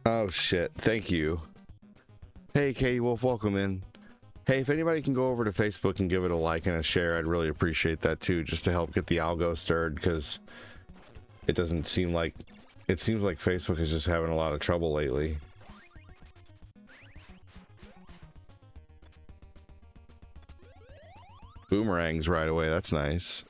Oh shit, thank you. Hey Katie Wolf, welcome in. Hey, if anybody can go over to Facebook and give it a like and a share, I'd really appreciate that too, just to help get the algo stirred, because it doesn't seem like, it seems like Facebook is just having a lot of trouble lately. Boomerangs right away, that's nice.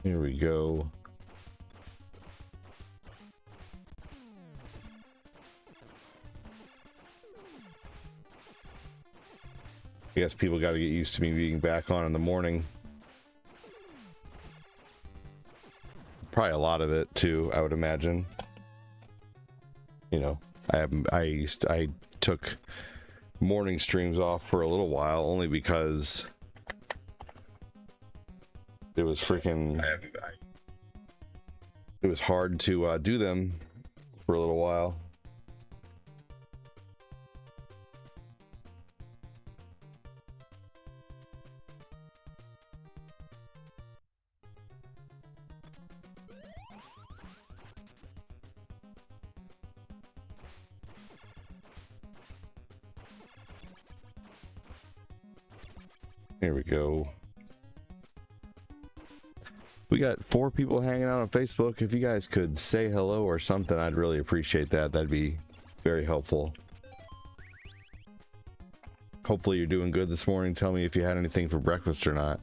Here we go. I guess people got to get used to me being back on in the morning. Probably a lot of it too, I would imagine. You know, I took morning streams off for a little while only because it was freaking, it was hard to do them for a little while. Here we go. We got 4 people hanging out on Facebook. If you guys could say hello or something, I'd really appreciate that. That'd be very helpful. Hopefully you're doing good this morning. Tell me if you had anything for breakfast or not.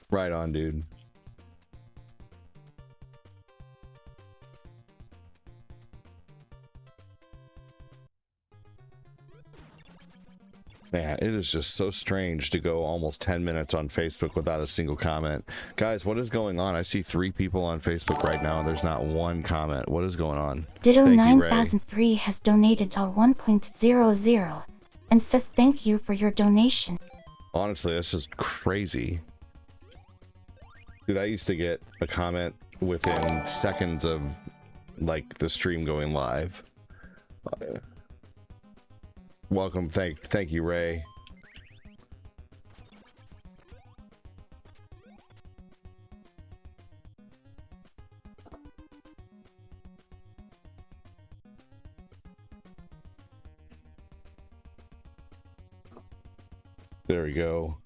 Right on, dude. Man, it is just so strange to go almost 10 minutes on Facebook without a single comment. Guys, what is going on? I see 3 people on Facebook right now and there's not one comment. What is going on? Ditto 9003 has donated to 1.00 and says thank you for your donation. Honestly, this is crazy. Dude, I used to get a comment within seconds of like the stream going live. Welcome, thank you, Ray. There we go.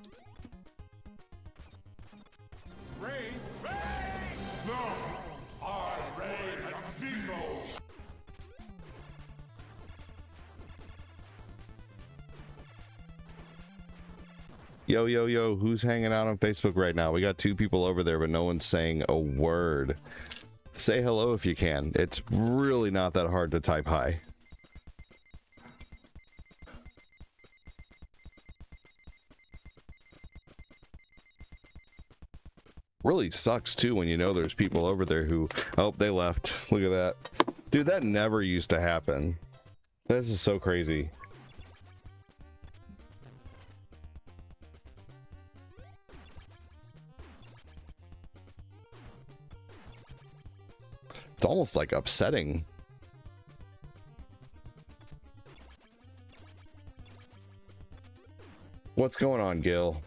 Yo, yo, yo, who's hanging out on Facebook right now? We got 2 people over there, but no one's saying a word. Say hello if you can. It's really not that hard to type hi. Really sucks too when you know there's people over there who, oh, they left. Look at that. Dude, that never used to happen. This is so crazy. It's almost like upsetting. What's going on, Gil?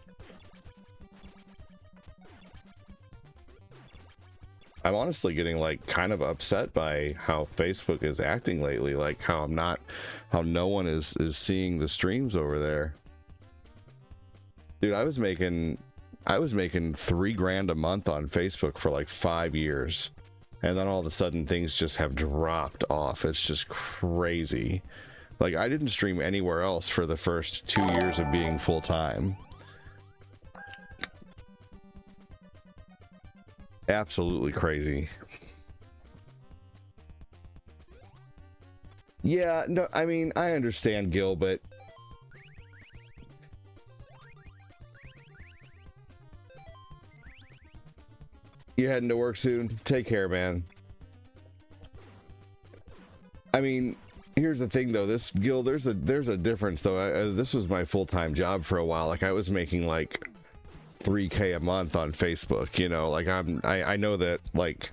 I'm honestly getting like kind of upset by how Facebook is acting lately, like how no one is seeing the streams over there. Dude, I was making $3 grand a month on Facebook for like 5 years. And then all of a sudden things just have dropped off. It's just crazy. Like, I didn't stream anywhere else for the first 2 years of being full-time. Absolutely crazy. Yeah, no, I mean, I understand, Gil, but you heading to work soon? Take care, man. I mean, here's the thing, though. This, Gil, there's a difference, though. This was my full-time job for a while. Like, I was making like $3K a month on Facebook. You know, like I know that like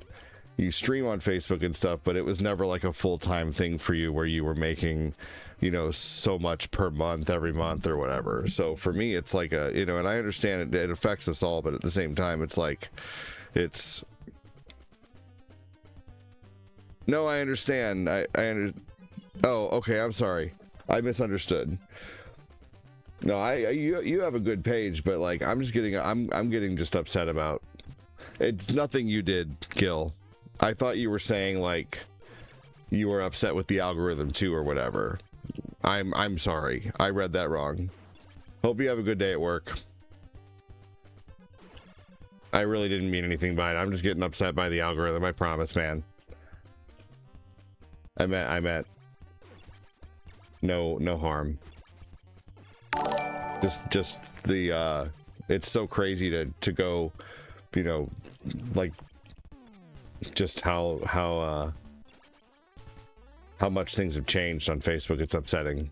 you stream on Facebook and stuff, but it was never like a full-time thing for you where you were making, you know, so much per month every month or whatever. So for me, it's like a, you know, and I understand it affects us all, but at the same time, it's like, it's. No, I understand. Oh, okay. I'm sorry. I misunderstood. No, you have a good page, but like I'm just getting I'm getting just upset about. It's nothing you did, Gil. I thought you were saying like you were upset with the algorithm too or whatever. I'm sorry. I read that wrong. Hope you have a good day at work. I really didn't mean anything by it. I'm just getting upset by the algorithm. I promise, man. I meant no harm. Just the it's so crazy to go, you know, like just how much things have changed on Facebook. It's upsetting.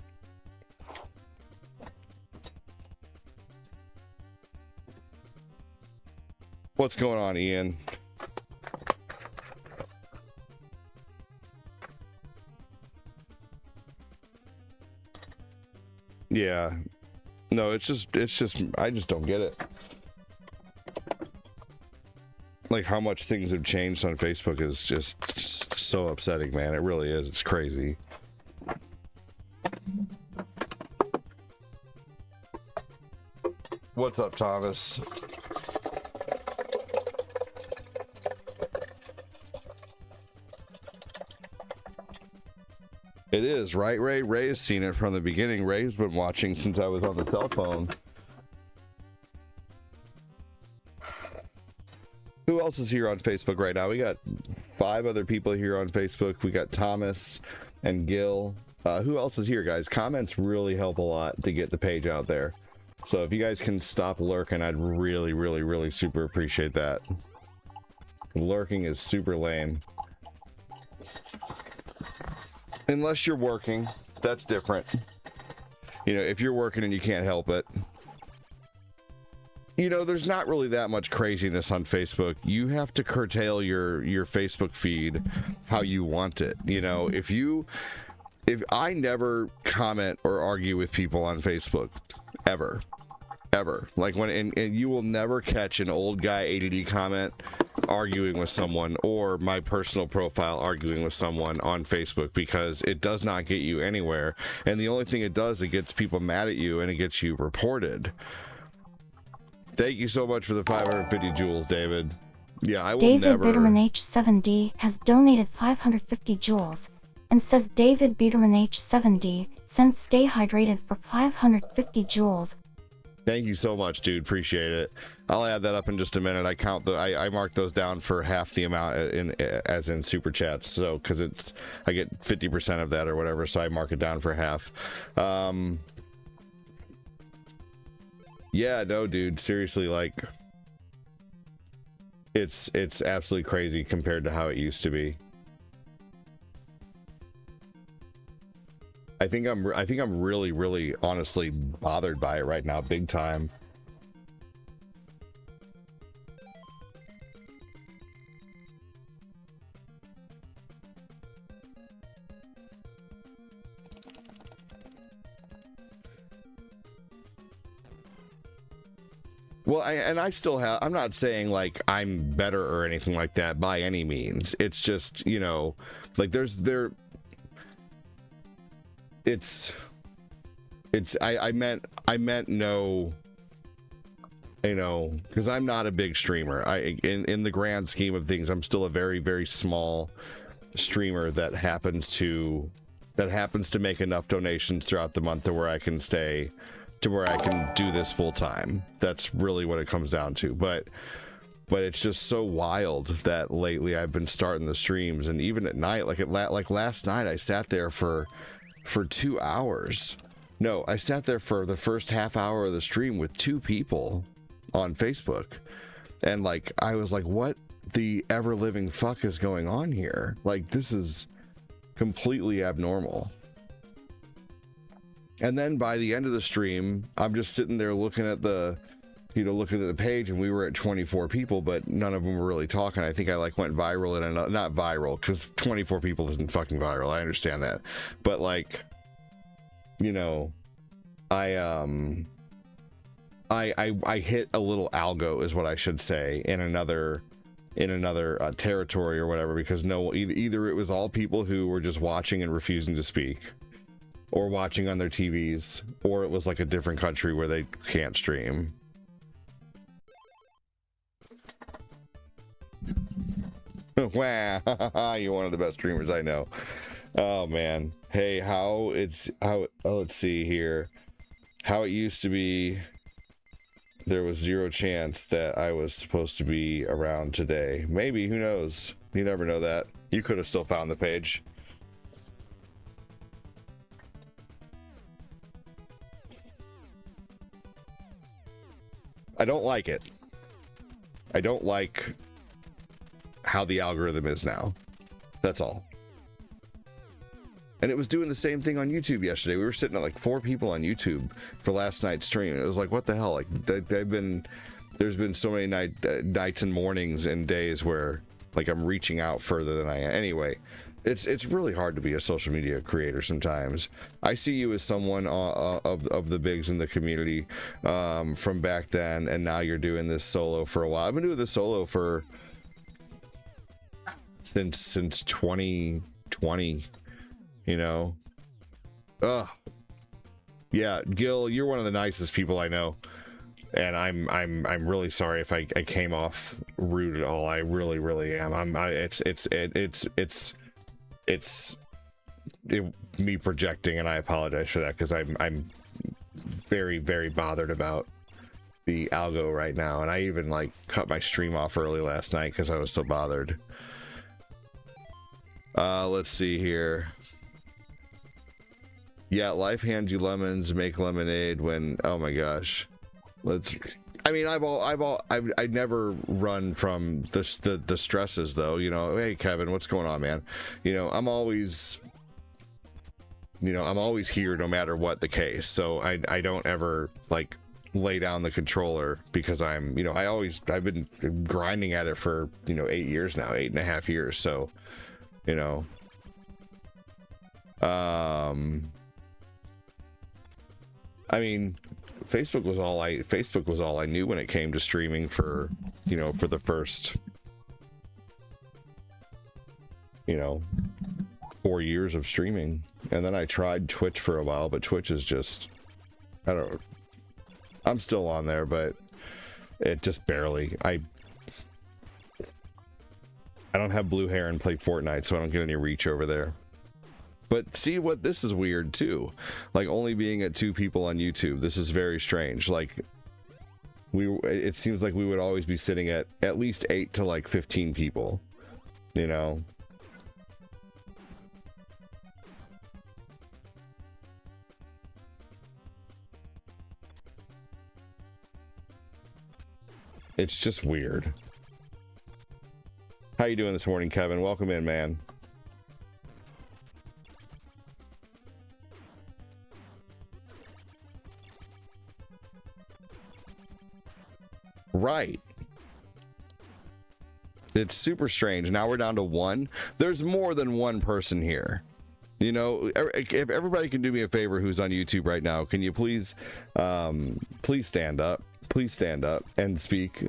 What's going on, Ian? Yeah. No, it's just I just don't get it. Like how much things have changed on Facebook is just so upsetting, man. It really is. It's crazy. What's up, Thomas? It is, right, Ray? Ray has seen it from the beginning. Ray's been watching since I was on the cell phone. Who else is here on Facebook right now? We got 5 other people here on Facebook. We got Thomas and Gil. Who else is here, guys? Comments really help a lot to get the page out there. So if you guys can stop lurking, I'd really, really, really super appreciate that. Lurking is super lame. Unless you're working, that's different. You know, if you're working and you can't help it. You know, there's not really that much craziness on Facebook. You have to curtail your Facebook feed how you want it. You know, if I never comment or argue with people on Facebook, ever. Like when, and you will never catch an old guy ADD comment arguing with someone or my personal profile arguing with someone on Facebook, because it does not get you anywhere. And the only thing it does, it gets people mad at you and it gets you reported. Thank you so much for the 550 jewels, David. Yeah, I will David never... Bitterman H7D has donated 550 jewels and says David Bitterman H7D sent Stay Hydrated for 550 jewels. Thank you so much, dude. Appreciate it. I'll add that up in just a minute. I mark those down for half the amount as in super chats. So, cause I get 50% of that or whatever. So I mark it down for half. Yeah, no, dude, seriously, like it's absolutely crazy compared to how it used to be. I think I'm really, really honestly bothered by it right now, big time. Well, I still have, I'm not saying like I'm better or anything like that by any means. It's just, you know, like I meant no, you know, because I'm not a big streamer. In the grand scheme of things, I'm still a very, very small streamer that happens to make enough donations throughout the month to where I can do this full time. That's really what it comes down to. But but it's just so wild that lately I've been starting the streams, and even at night, like last night, I sat there for 2 hours. No, I sat there for the first half hour of the stream with 2 people on Facebook, and like I was like, what the ever living fuck is going on here? Like, this is completely abnormal. And then by the end of the stream, I'm just sitting there looking at the page, and we were at 24 people, but none of them were really talking. I think I like went viral, and not viral, because 24 people isn't fucking viral. I understand that, but like, you know, I hit a little algo, is what I should say, in another territory or whatever, because either it was all people who were just watching and refusing to speak, or watching on their TVs, or it was like a different country where they can't stream. Wow, you're one of the best streamers I know. Oh man. Hey, let's see here. How it used to be, there was zero chance that I was supposed to be around today. Maybe, who knows? You never know that. You could have still found the page. I don't like it. I don't like how the algorithm is now. That's all. And it was doing the same thing on YouTube yesterday. We were sitting at like 4 people on YouTube for last night's stream. It was like, what the hell? Like, there's been so many nights and mornings and days where like I'm reaching out further than I am. Anyway, it's really hard to be a social media creator sometimes. I see you as someone of the bigs in the community from back then, and now you're doing this solo for a while. I've been doing this solo for since 2020, you know. Yeah, Gil, you're one of the nicest people I know, and I'm really sorry if I came off rude at all. I really am. It's me projecting, and I apologize for that, because I'm very bothered about the algo right now, and I even like cut my stream off early last night because I was so bothered. Let's see here. Yeah, life hands you lemons, make lemonade when, oh my gosh. I mean, I've never run from the stresses though, you know. Hey Kevin, what's going on, man? You know, I'm always here no matter what the case. So I don't ever like lay down the controller, because I'm, you know, I've been grinding at it for, you know, 8 years now, 8.5 years. So, you know, I mean, Facebook was all I knew when it came to streaming for, you know, for the first, you know, 4 years of streaming. And then I tried Twitch for a while, but Twitch is just, I'm still on there, but it just barely, I don't have blue hair and play Fortnite, so I don't get any reach over there. But see, what, this is weird too, like only being at 2 people on YouTube. This is very strange. Like it seems like we would always be sitting at least 8 to like 15 people, you know. It's just weird. How you doing this morning, Kevin? Welcome in, man. Right. It's super strange. Now we're down to 1. There's more than 1 person here. You know, if everybody can do me a favor who's on YouTube right now, can you please stand up? Please stand up and speak.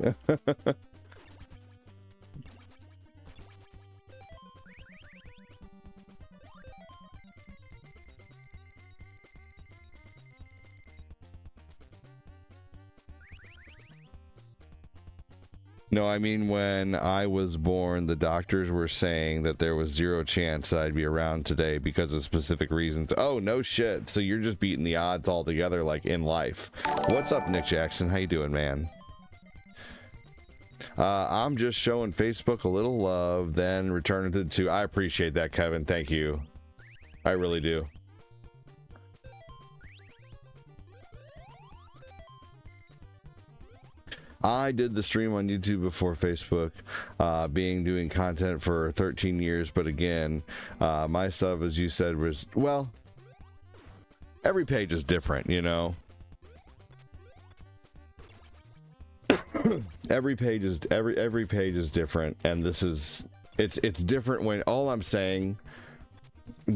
No, I mean, when I was born, the doctors were saying that there was 0 chance that I'd be around today because of specific reasons. Oh, no shit. So you're just beating the odds altogether, like in life. What's up, Nick Jackson? How you doing, man? I'm just showing Facebook a little love, then returning to 2. I appreciate that, Kevin. Thank you. I really do. I did the stream on YouTube before Facebook, doing content for 13 years, but again, my stuff, as you said, was, well, every page is different, you know. every page is different, and this is it's different when, all I'm saying,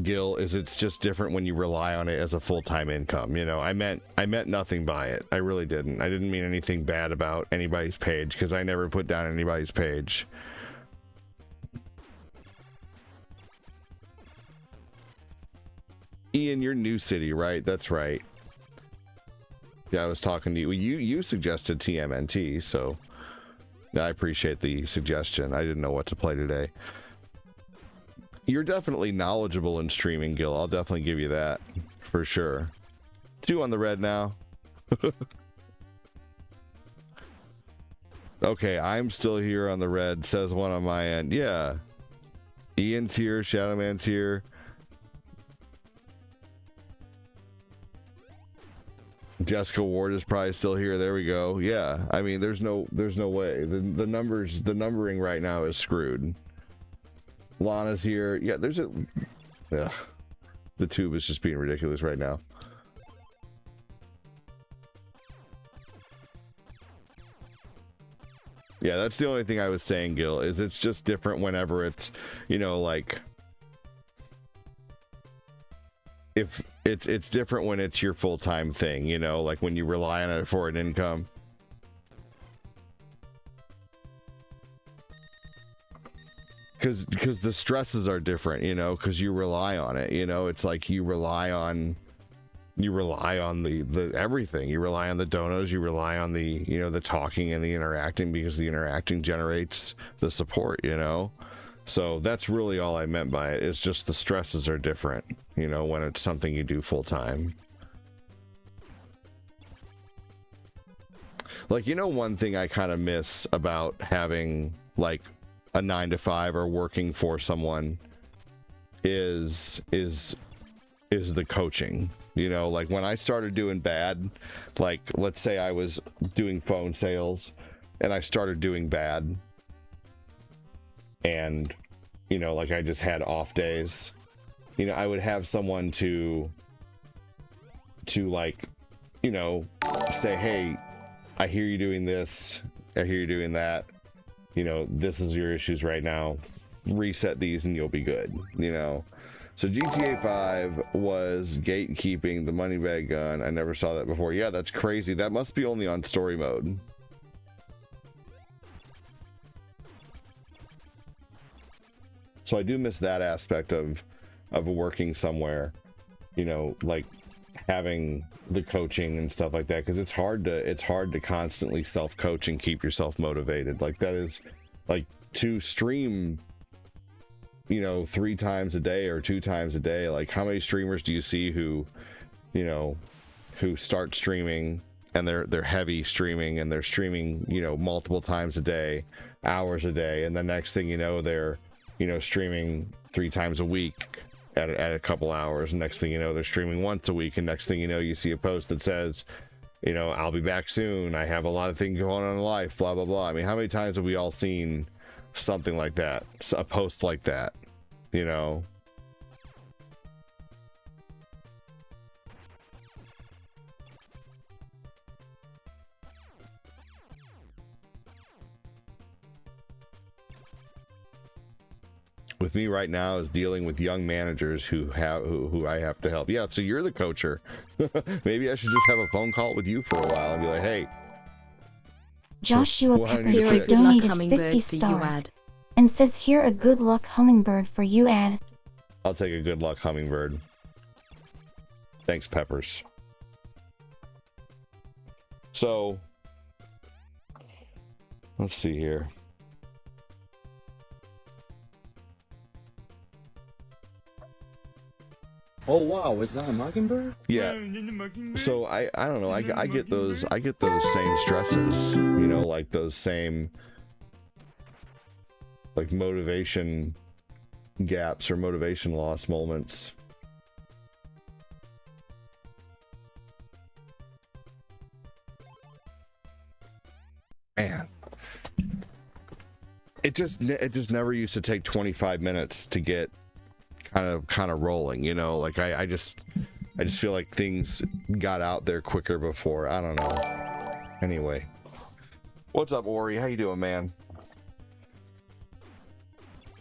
Gil, is it's just different when you rely on it as a full-time income. You know, I meant nothing by it. I really didn't. I didn't mean anything bad about anybody's page, because I never put down anybody's page. Ian, you're New City, right? That's right. Yeah, I was talking to you. You suggested TMNT, so I appreciate the suggestion. I didn't know what to play today. You're definitely knowledgeable in streaming, Gil. I'll definitely give you that, for sure. 2 on the red now. Okay, I'm still here on the red, says 1 on my end. Yeah. Ian's here, Shadowman's here. Jessica Ward is probably still here. There we go. Yeah, I mean, there's no way. The numbering right now is screwed. Lana's here. Yeah, there's a... Ugh. The tube is just being ridiculous right now. Yeah, that's the only thing I was saying, Gil, is it's just different whenever it's, you know, like... If it's different when it's your full-time thing, you know, like when you rely on it for an income. Because the stresses are different, you know, because you rely on it, you know. It's like you rely on the everything. You rely on the donos, you rely on the, you know, the talking and the interacting, because the interacting generates the support, you know. So that's really all I meant by it, is just the stresses are different, you know, when it's something you do full time. Like, you know, one thing I kind of miss about having like a 9-to-5 or working for someone is the coaching. You know, like when I started doing bad, like let's say I was doing phone sales and I started doing bad, and you know, like I just had off days, you know, I would have someone to like, you know, say, hey, I hear you doing this, I hear you doing that, you know, this is your issues right now, reset these and you'll be good, you know. So GTA 5 was gatekeeping the money bag gun. I never saw that before. Yeah, that's crazy. That must be only on story mode. So I do miss that aspect of working somewhere, you know, like having the coaching and stuff like that, because it's hard to constantly self-coach and keep yourself motivated. Like that is like to stream, you know, 3 times a day or 2 times a day. Like how many streamers do you see who, you know, who start streaming and they're heavy streaming and they're streaming, you know, multiple times a day, hours a day, and the next thing you know, they're, you know, streaming 3 times a week at a couple hours. Next thing you know, they're streaming once a week, and next thing you know, you see a post that says, you know, I'll be back soon, I have a lot of things going on in life, blah blah blah. I mean, how many times have we all seen something like that, a post like that, you know? With me right now is dealing with young managers who I have to help. Yeah, so you're the coacher. Maybe I should just have a phone call with you for a while and be like, hey, Joshua Peppers has donated 50 stars and says, here a good luck hummingbird for you, ad. I'll take a good luck hummingbird. Thanks, Peppers. So let's see here. Oh wow, is that a mockingbird? Yeah. So I don't know. I get those same stresses. You know, like those same like motivation gaps or motivation loss moments. Man, it just never used to take 25 minutes to get kind of rolling, you know. Like I just feel like things got out there quicker before. I don't know. Anyway, what's up, Ori? How you doing, man?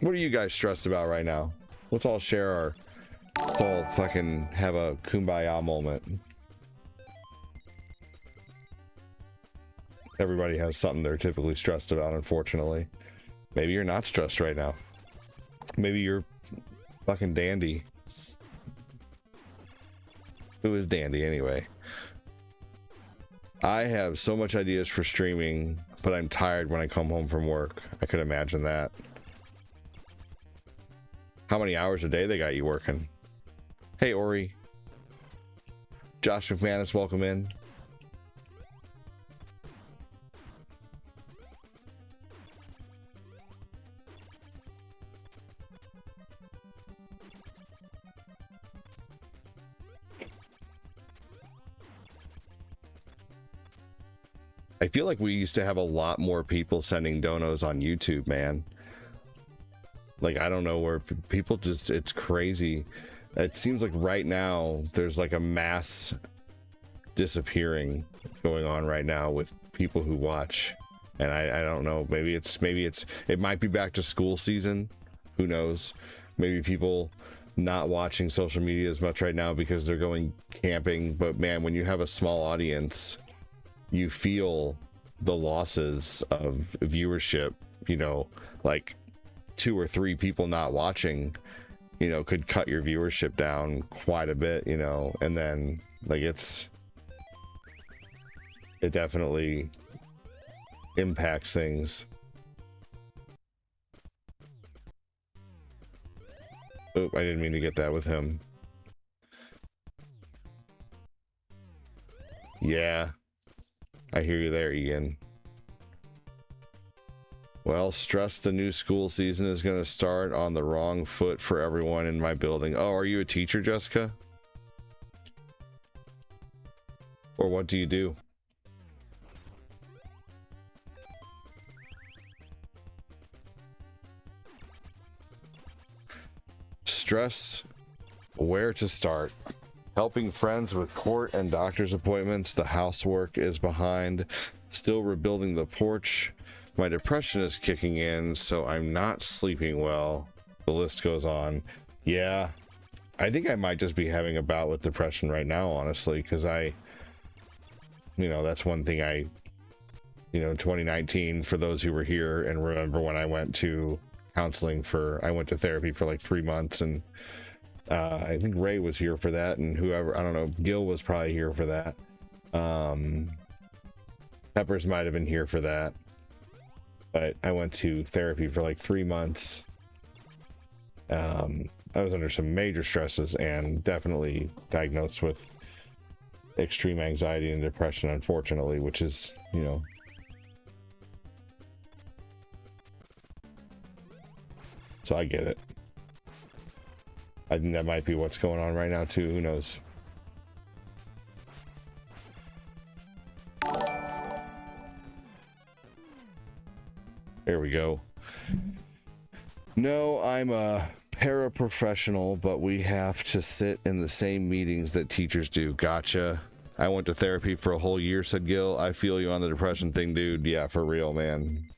What are you guys stressed about right now? Let's all let's all fucking have a kumbaya moment. Everybody has something they're typically stressed about, unfortunately. Maybe you're not stressed right now. Maybe you're fucking dandy. Who is dandy anyway? I have so much ideas for streaming, but I'm tired when I come home from work. I could imagine that. How many hours a day they got you working? Hey, Ori. Josh McManus, welcome in. I feel like we used to have a lot more people sending donos on YouTube, man. Like, I don't know where people just, it's crazy. It seems like right now there's like a mass disappearing going on right now with people who watch. And I don't know, maybe it might be back to school season. Who knows? Maybe people not watching social media as much right now because they're going camping. But man, when you have a small audience, you feel the losses of viewership, you know, like 2 or 3 people not watching, you know, could cut your viewership down quite a bit, you know. And then like it definitely impacts things. Oop, I didn't mean to get that with him. Yeah, I hear you there, Ian. Well, stress, the new school season is going to start on the wrong foot for everyone in my building. Oh, are you a teacher, Jessica? Or what do you do? Stress, where to start? Helping friends with court and doctor's appointments. The housework is behind. Still rebuilding the porch. My depression is kicking in, so I'm not sleeping well. The list goes on. Yeah, I think I might just be having a bout with depression right now, honestly, because you know, that's one thing you know, 2019, for those who were here and remember when I went to counseling I went to therapy for like 3 months, and I think Ray was here for that, and whoever, I don't know, Gil was probably here for that. Peppers might have been here for that. But I went to therapy for like 3 months. I was under some major stresses and definitely diagnosed with extreme anxiety and depression, unfortunately, which is, you know, so I get it. I think that might be what's going on right now too. Who knows? There we go. No, I'm a paraprofessional, but we have to sit in the same meetings that teachers do. Gotcha. I went to therapy for a whole year, said Gil. I feel you on the depression thing, dude. Yeah, for real, man.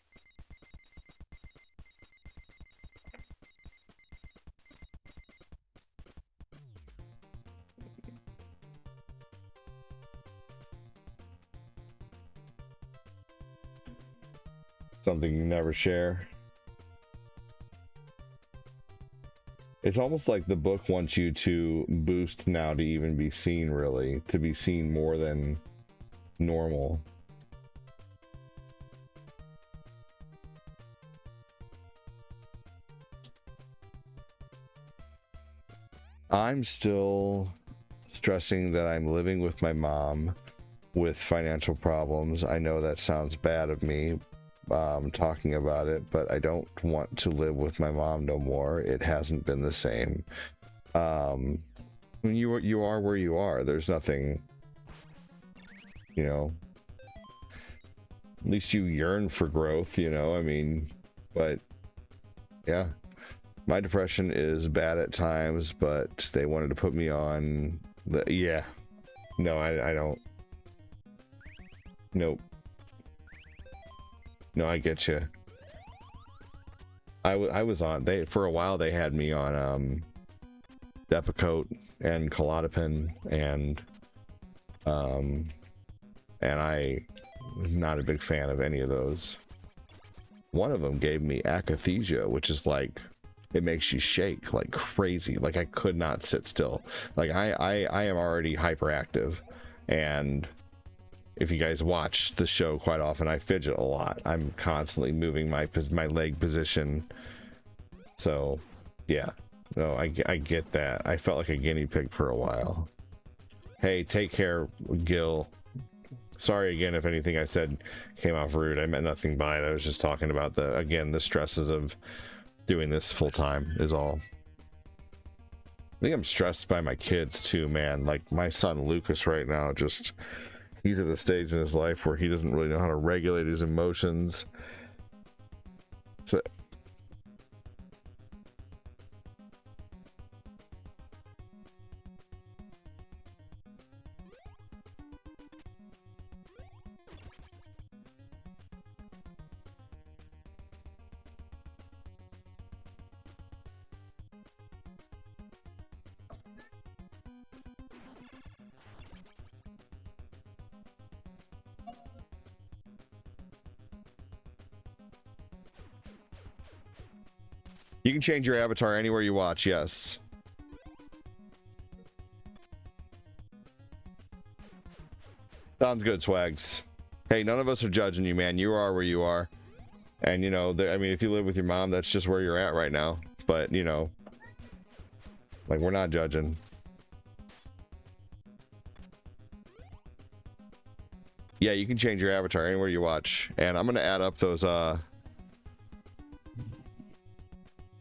Something you never share. It's almost like the book wants you to boost now to even be seen, really, to be seen more than normal. I'm still stressing that I'm living with my mom with financial problems. I know that sounds bad of me, talking about it, but I don't want to live with my mom no more. It hasn't been the same. You are where you are. There's nothing, you know. At least you yearn for growth, you know. I mean, but yeah, my depression is bad at times, but they wanted to put me on the yeah. No, I don't. Nope. No, I get you. I was on, they for a while they had me on Depakote and Klonopin, and I was not a big fan of any of those. One of them gave me akathisia, which is like, it makes you shake like crazy. Like I could not sit still. Like I am already hyperactive, and if you guys watch the show quite often, I fidget a lot. I'm constantly moving my leg position. So, yeah. No, I get that. I felt like a guinea pig for a while. Hey, take care, Gil. Sorry again if anything I said came off rude. I meant nothing by it. I was just talking about the stresses of doing this full time is all. I think I'm stressed by my kids too, man. Like my son Lucas right now, just he's at the stage in his life where he doesn't really know how to regulate his emotions. So you can change your avatar anywhere you watch, yes. Sounds good, Swags. Hey, none of us are judging you, man. You are where you are. And, you know, I mean, if you live with your mom, that's just where you're at right now. But, you know, like, we're not judging. Yeah, you can change your avatar anywhere you watch. And I'm going to add up those,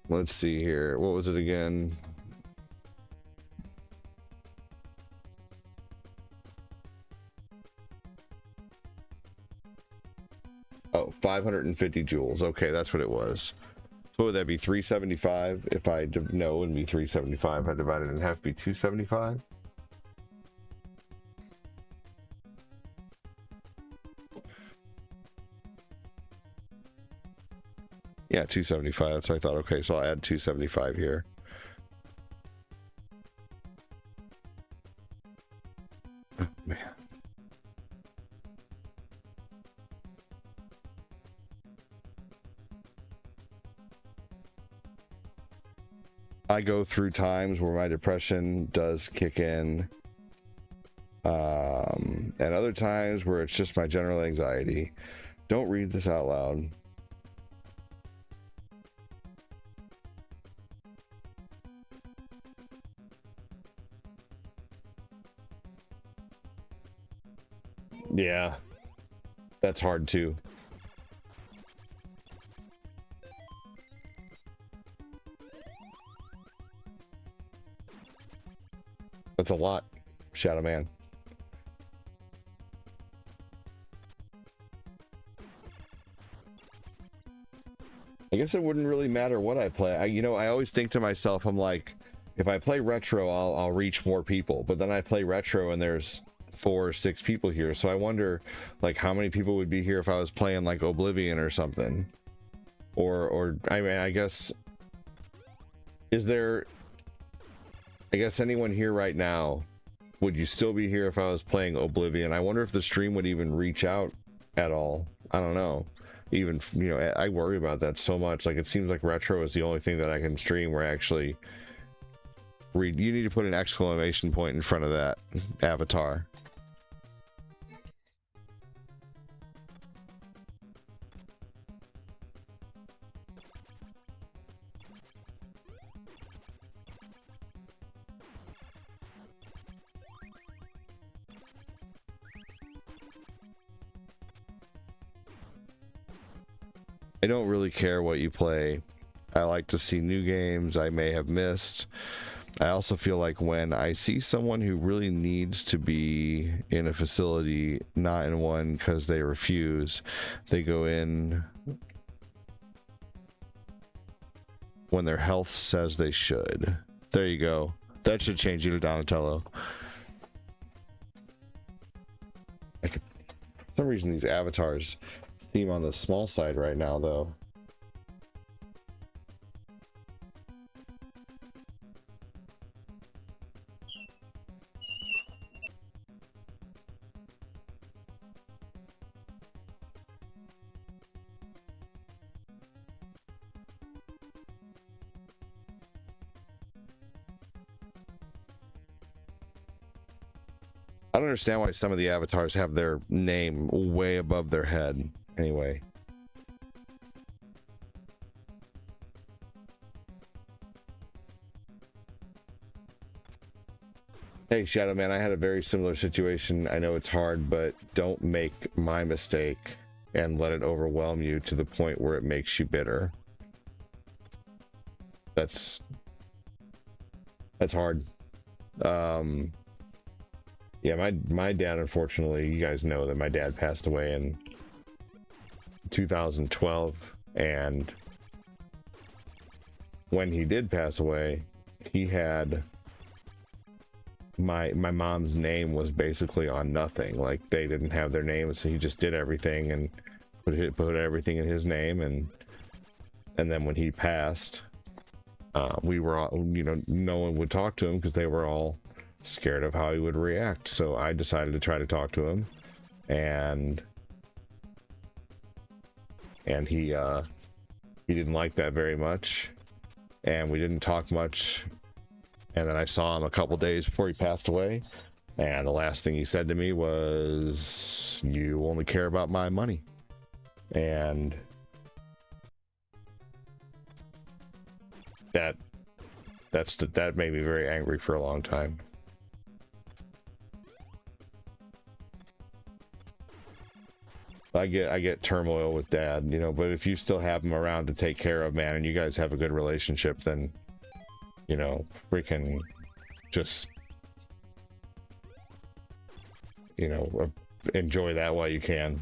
let's see here. What was it again? Oh, 550 joules. Okay, that's what it was. So would that be 375? If I no, it wouldn't be 375. I divided it in half, be 275. Yeah, 275. That's what I thought. Okay, so I'll add 275 here. Oh, man. I go through times where my depression does kick in, and other times where it's just my general anxiety. Don't read this out loud. Yeah, that's hard too. That's a lot, Shadow Man. I guess it wouldn't really matter what I play. You know, I always think to myself, I'm like, if I play retro, I'll reach more people. But then I play retro and there's 4 or 6 people here. So I wonder, like, how many people would be here if I was playing like Oblivion or something. Or I mean, I guess, is there, I guess anyone here right now, would you still be here if I was playing Oblivion? I wonder if the stream would even reach out at all. I don't know. Even, you know, I worry about that so much. Like, it seems like retro is the only thing that I can stream where I actually read. You need to put an exclamation point in front of that avatar. I don't really care what you play. I like to see new games I may have missed. I also feel like when I see someone who really needs to be in a facility, not in one because they refuse, they go in when their health says they should. There you go. That should change you to Donatello. For some reason these avatars seem on the small side right now though. I don't understand why some of the avatars have their name way above their head. Anyway. Hey, Shadow Man, I had a very similar situation. I know it's hard, but don't make my mistake and let it overwhelm you to the point where it makes you bitter. That's hard. Yeah, my dad, unfortunately, you guys know that my dad passed away in 2012, and when he did pass away, he had my mom's name was basically on nothing. Like, they didn't have their name, so he just did everything and put everything in his name, and then when he passed, we were all, you know, no one would talk to him because they were all scared of how he would react. So I decided to try to talk to him, and he didn't like that very much, and we didn't talk much. And then I saw him a couple days before he passed away, and the last thing he said to me was, "You only care about my money." And that made me very angry for a long time. I get turmoil with Dad, you know, but if you still have him around to take care of, man, and you guys have a good relationship, then, you know, freaking just, you know, enjoy that while you can,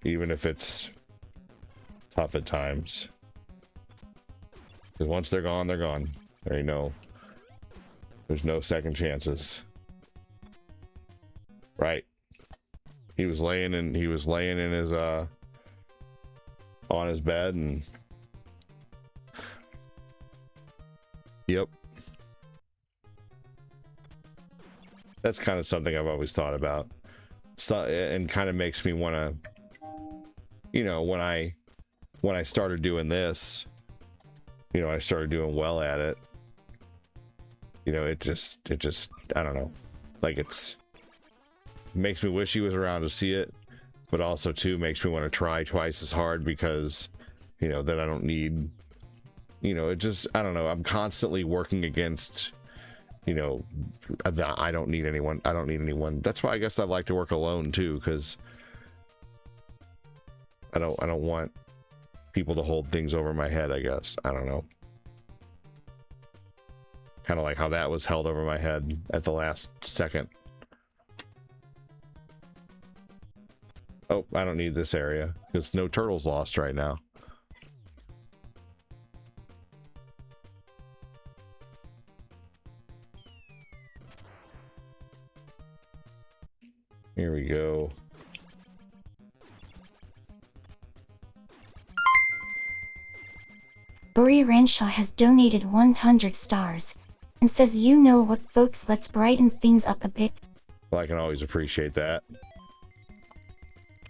even if it's tough at times. Because once they're gone, they're gone. There you know, there's no second chances, right? He was laying in his on his bed, and yep, that's kind of something I've always thought about. So, and kind of makes me want to, you know, when I started doing this, you know, I started doing well at it. You know, it just I don't know, like it makes me wish he was around to see it, but also too makes me want to try twice as hard, because, you know, then I don't need, you know, it just, I don't know, I'm constantly working against, you know, I don't need anyone. That's why I guess I like to work alone too, because I don't want people to hold things over my head, I guess. I don't know. Kind of like how that was held over my head at the last second. Oh, I don't need this area because no turtles lost right now. Here we go. Buri Ranshaw has donated 100 stars and says, "You know what, folks, let's brighten things up a bit." Well, I can always appreciate that.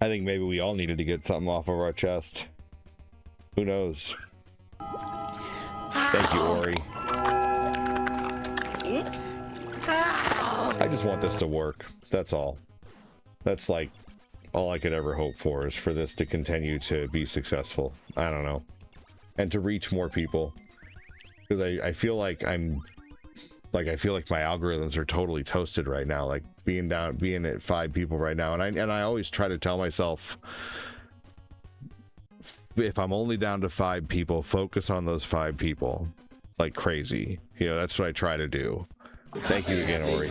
I think maybe we all needed to get something off of our chest. Who knows? Thank you, Ori. I just want this to work. That's all. That's like all I could ever hope for, is for this to continue to be successful. I don't know. And to reach more people. Because I feel like I feel like my algorithms are totally toasted right now. Like being at 5 people right now, and I always try to tell myself if I'm only down to 5 people, focus on those 5 people like crazy. You know, that's what I try to do. Thank you again, Ori.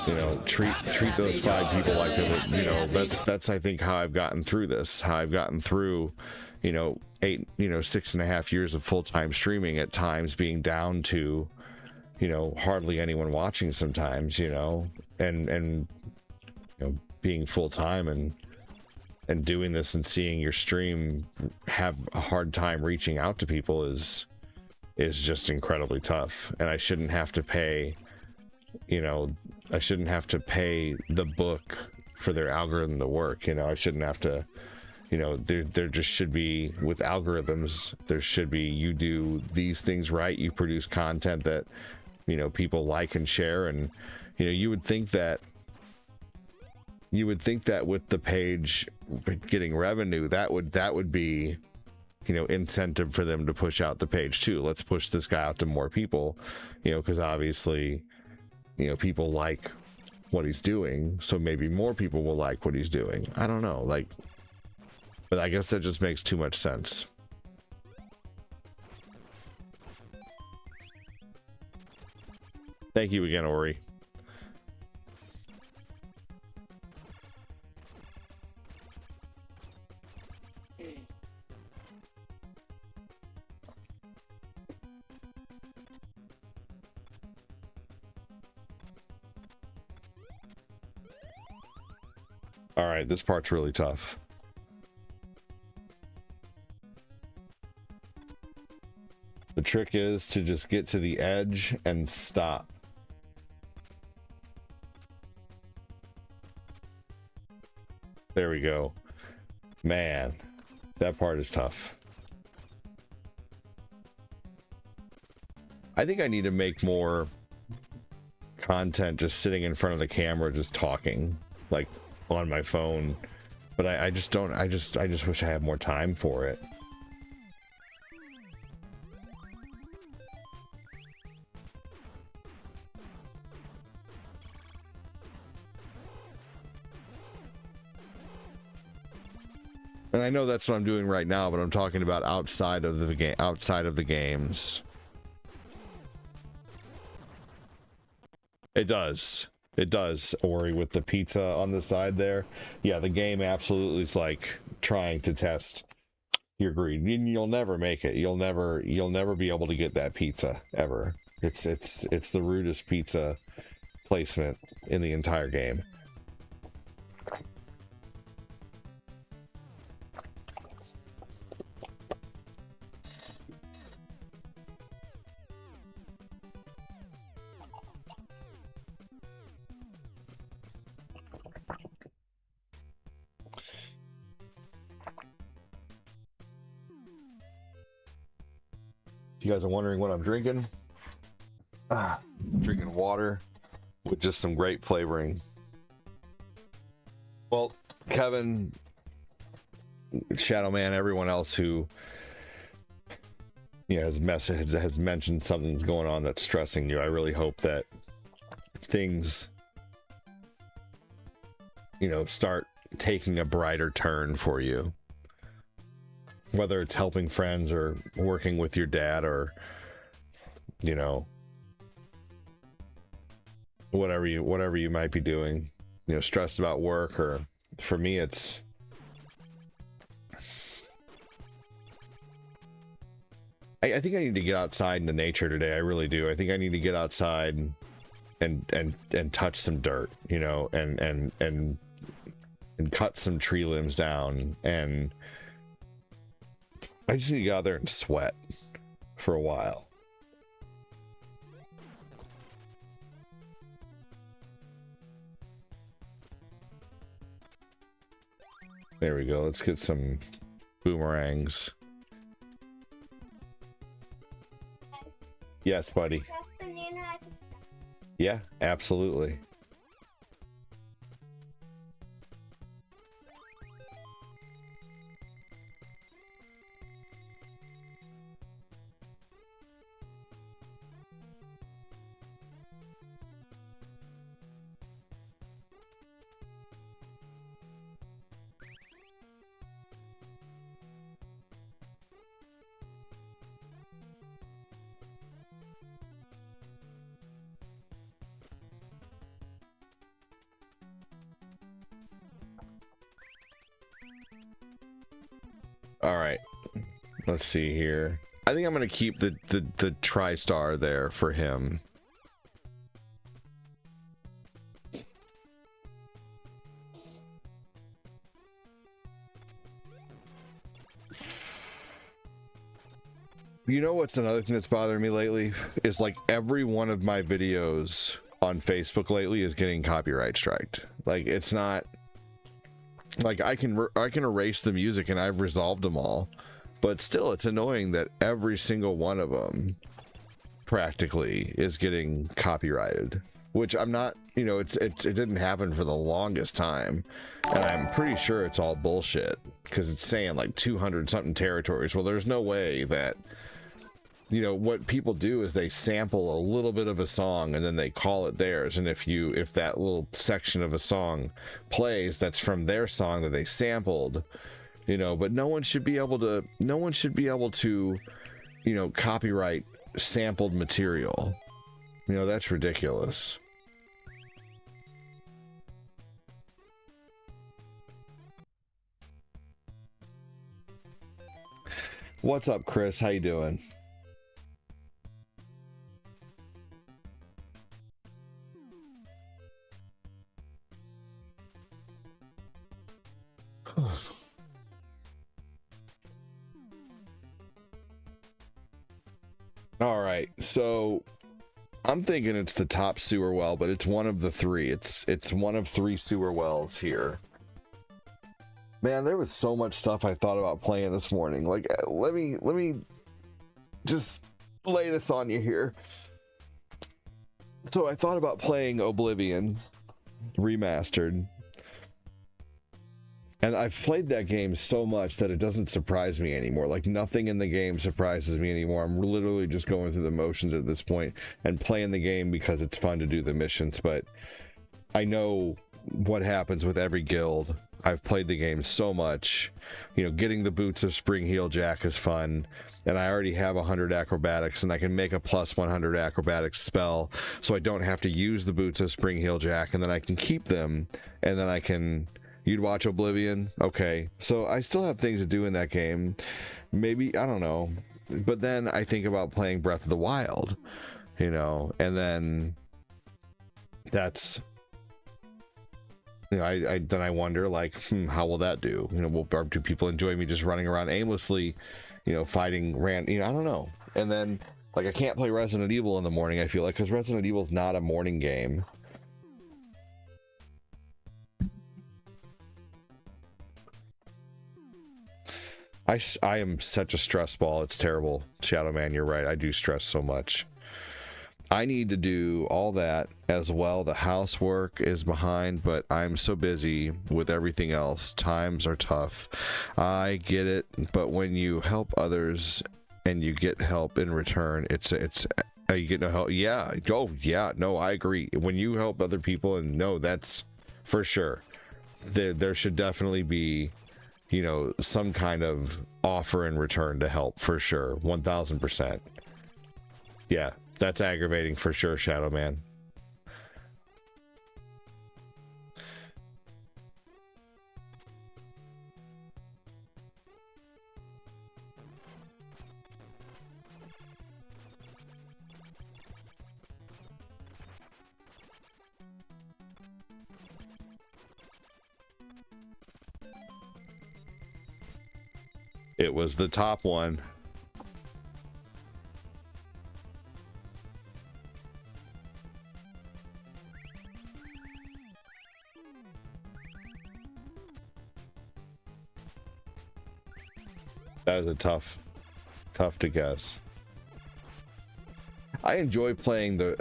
You know, treat those 5 people like they were, you know, that's I think how I've gotten through this, how I've gotten through, you know, 6.5 years of full-time streaming, at times being down to, you know, hardly anyone watching sometimes, you know, and you know, being full-time and doing this and seeing your stream have a hard time reaching out to people is just incredibly tough. And I shouldn't have to pay, you know, I shouldn't have to pay the book for their algorithm to work. You know, I shouldn't have to, you know, there just should be, with algorithms, there should be, you do these things right, you produce content that, you know, people like and share. And, you know, you would think that with the page getting revenue, that would be, you know, incentive for them to push out the page too. Let's push this guy out to more people, you know, because obviously, you know, people like what he's doing, so maybe more people will like what he's doing. I don't know, like, but I guess that just makes too much sense. Thank you again, Ori. All right, this part's really tough. The trick is to just get to the edge and stop. There we go. Man, that part is tough. I think I need to make more content just sitting in front of the camera, just talking, like, on my phone, but I just don't, I just wish I had more time for it. And I know that's what I'm doing right now, but I'm talking about outside of the game, outside of the games. It does. It does, Ori, with the pizza on the side there. Yeah, the game absolutely is like trying to test your greed. You'll never make it. You'll never be able to get that pizza ever. It's the rudest pizza placement in the entire game. If you guys are wondering what I'm drinking, drinking water with just some grape flavoring. Well, Kevin, Shadow Man, everyone else who, you know, has mentioned something's going on that's stressing you, I really hope that things, you know, start taking a brighter turn for you. Whether it's helping friends or working with your dad or, you know, whatever you might be doing, you know, stressed about work, or for me, it's, I think I need to get outside into nature today. I really do. I think I need to get outside and touch some dirt, you know, and cut some tree limbs down, and I just need to get out there and sweat for a while. There we go. Let's get some boomerangs. Yes, buddy. Yeah, absolutely. All right, let's see here. I think I'm gonna keep the TriStar there for him. You know what's another thing that's bothering me lately is like every one of my videos on Facebook lately is getting copyright striked. Like it's not like I can erase the music and I've resolved them all, but still it's annoying that every single one of them practically is getting copyrighted, which I'm not, you know, it didn't happen for the longest time, and I'm pretty sure it's all bullshit because it's saying like 200 something territories. Well, there's no way that, you know, what people do is they sample a little bit of a song and then they call it theirs, and if that little section of a song plays, that's from their song that they sampled, you know. But no one should be able to, you know, copyright sampled material. You know, that's ridiculous. What's up, Chris? How you doing? All right, so I'm thinking it's the top sewer well, but it's one of the three. It's one of three sewer wells here. Man, there was so much stuff I thought about playing this morning. Like, let me just lay this on you here. So I thought about playing Oblivion Remastered. And I've played that game so much that it doesn't surprise me anymore. Like, nothing in the game surprises me anymore. I'm literally just going through the motions at this point and playing the game because it's fun to do the missions. But I know what happens with every guild. I've played the game so much. You know, getting the boots of Spring Heel Jack is fun. And I already have 100 acrobatics, and I can make a plus 100 acrobatics spell, so I don't have to use the boots of Spring Heel Jack, and then I can keep them, and then I can... You'd watch Oblivion? Okay. So I still have things to do in that game. Maybe, I don't know. But then I think about playing Breath of the Wild, you know, and then that's, you know, then I wonder, like, how will that do? You know, do people enjoy me just running around aimlessly, you know, fighting you know, I don't know. And then, like, I can't play Resident Evil in the morning, I feel like, because Resident Evil is not a morning game. I am such a stress ball. It's terrible. Shadow Man, you're right. I do stress so much. I need to do all that as well. The housework is behind, but I'm so busy with everything else. Times are tough. I get it, but when you help others and you get help in return, you get no help. Yeah. Oh, yeah. No, I agree. When you help other people, and no, that's for sure. There should definitely be, you know, some kind of offer in return to help, for sure. 1000%. Yeah, that's aggravating for sure, Shadow Man. It was the top one. That is a tough to guess. I enjoy playing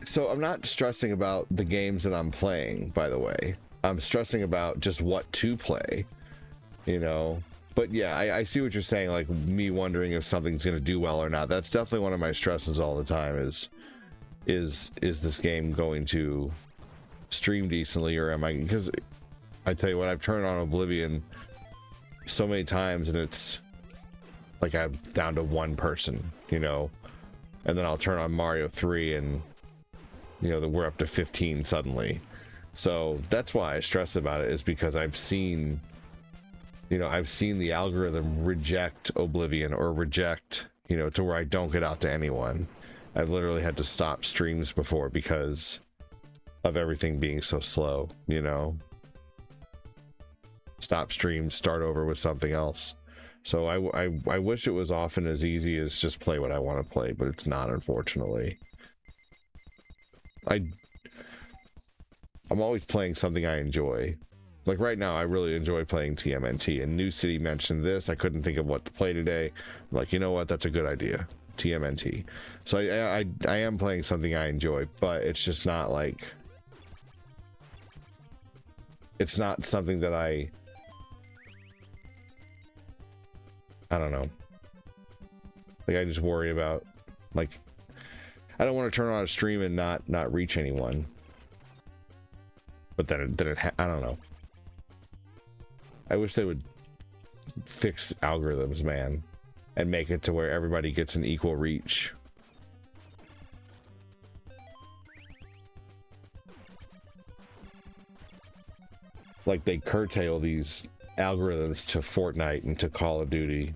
so I'm not stressing about the games that I'm playing, by the way. I'm stressing about just what to play, you know. But yeah, I see what you're saying, like me wondering if something's going to do well or not. That's definitely one of my stresses all the time is this game going to stream decently, or am I, because I tell you what, I've turned on Oblivion so many times and it's like I'm down to one person, you know, and then I'll turn on Mario 3 and, you know, we're up to 15 suddenly. So that's why I stress about it, is because I've seen You know, I've seen the algorithm reject Oblivion or reject, you know, to where I don't get out to anyone. I've literally had to stop streams before because of everything being so slow, you know. Stop streams, start over with something else. So I wish it was often as easy as just play what I want to play, but it's not, unfortunately. I'm always playing something I enjoy. Like right now, I really enjoy playing TMNT, and New City mentioned this. I couldn't think of what to play today. I'm like, you know what? That's a good idea. TMNT. So I am playing something I enjoy, but it's just not like, it's not something that I don't know. Like I just worry about, like, I don't want to turn on a stream and not reach anyone. But then I don't know. I wish they would fix algorithms, man, and make it to where everybody gets an equal reach. Like they curtail these algorithms to Fortnite and to Call of Duty.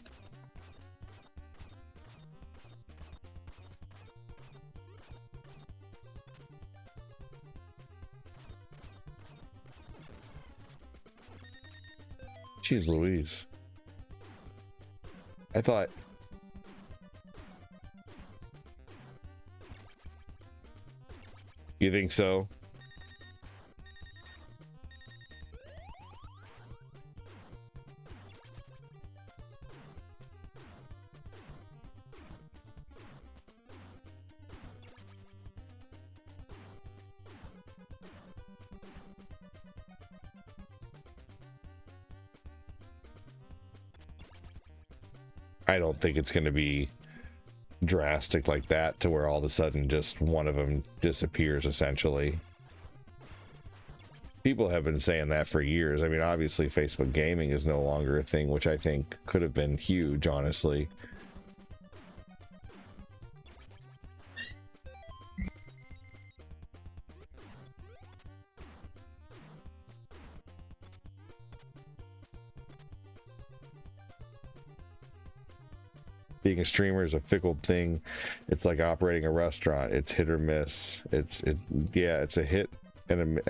Jeez Louise. I thought... You think so? I don't think it's going to be drastic like that to where all of a sudden just one of them disappears, essentially. People have been saying that for years. I mean, obviously Facebook gaming is no longer a thing, which I think could have been huge, honestly. Being a streamer is a fickle thing. It's like operating a restaurant. It's hit or miss. It's a hit and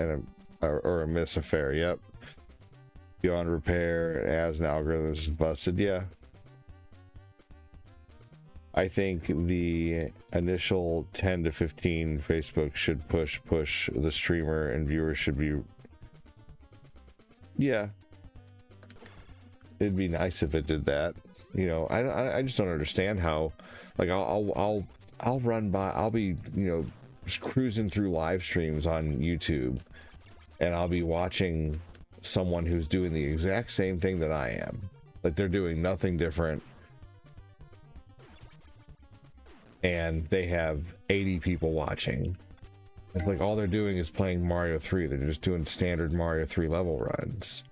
a miss affair. Yep. Beyond repair, as an algorithm is busted. Yeah. I think the initial 10 to 15 Facebook should push the streamer, and viewers should be. Yeah. It'd be nice if it did that. You know, I just don't understand how, like, I'll run by, I'll be, you know, just cruising through live streams on YouTube, and I'll be watching someone who's doing the exact same thing that I am. Like, they're doing nothing different, and they have 80 people watching. It's like all they're doing is playing Mario 3. They're just doing standard Mario 3 level runs,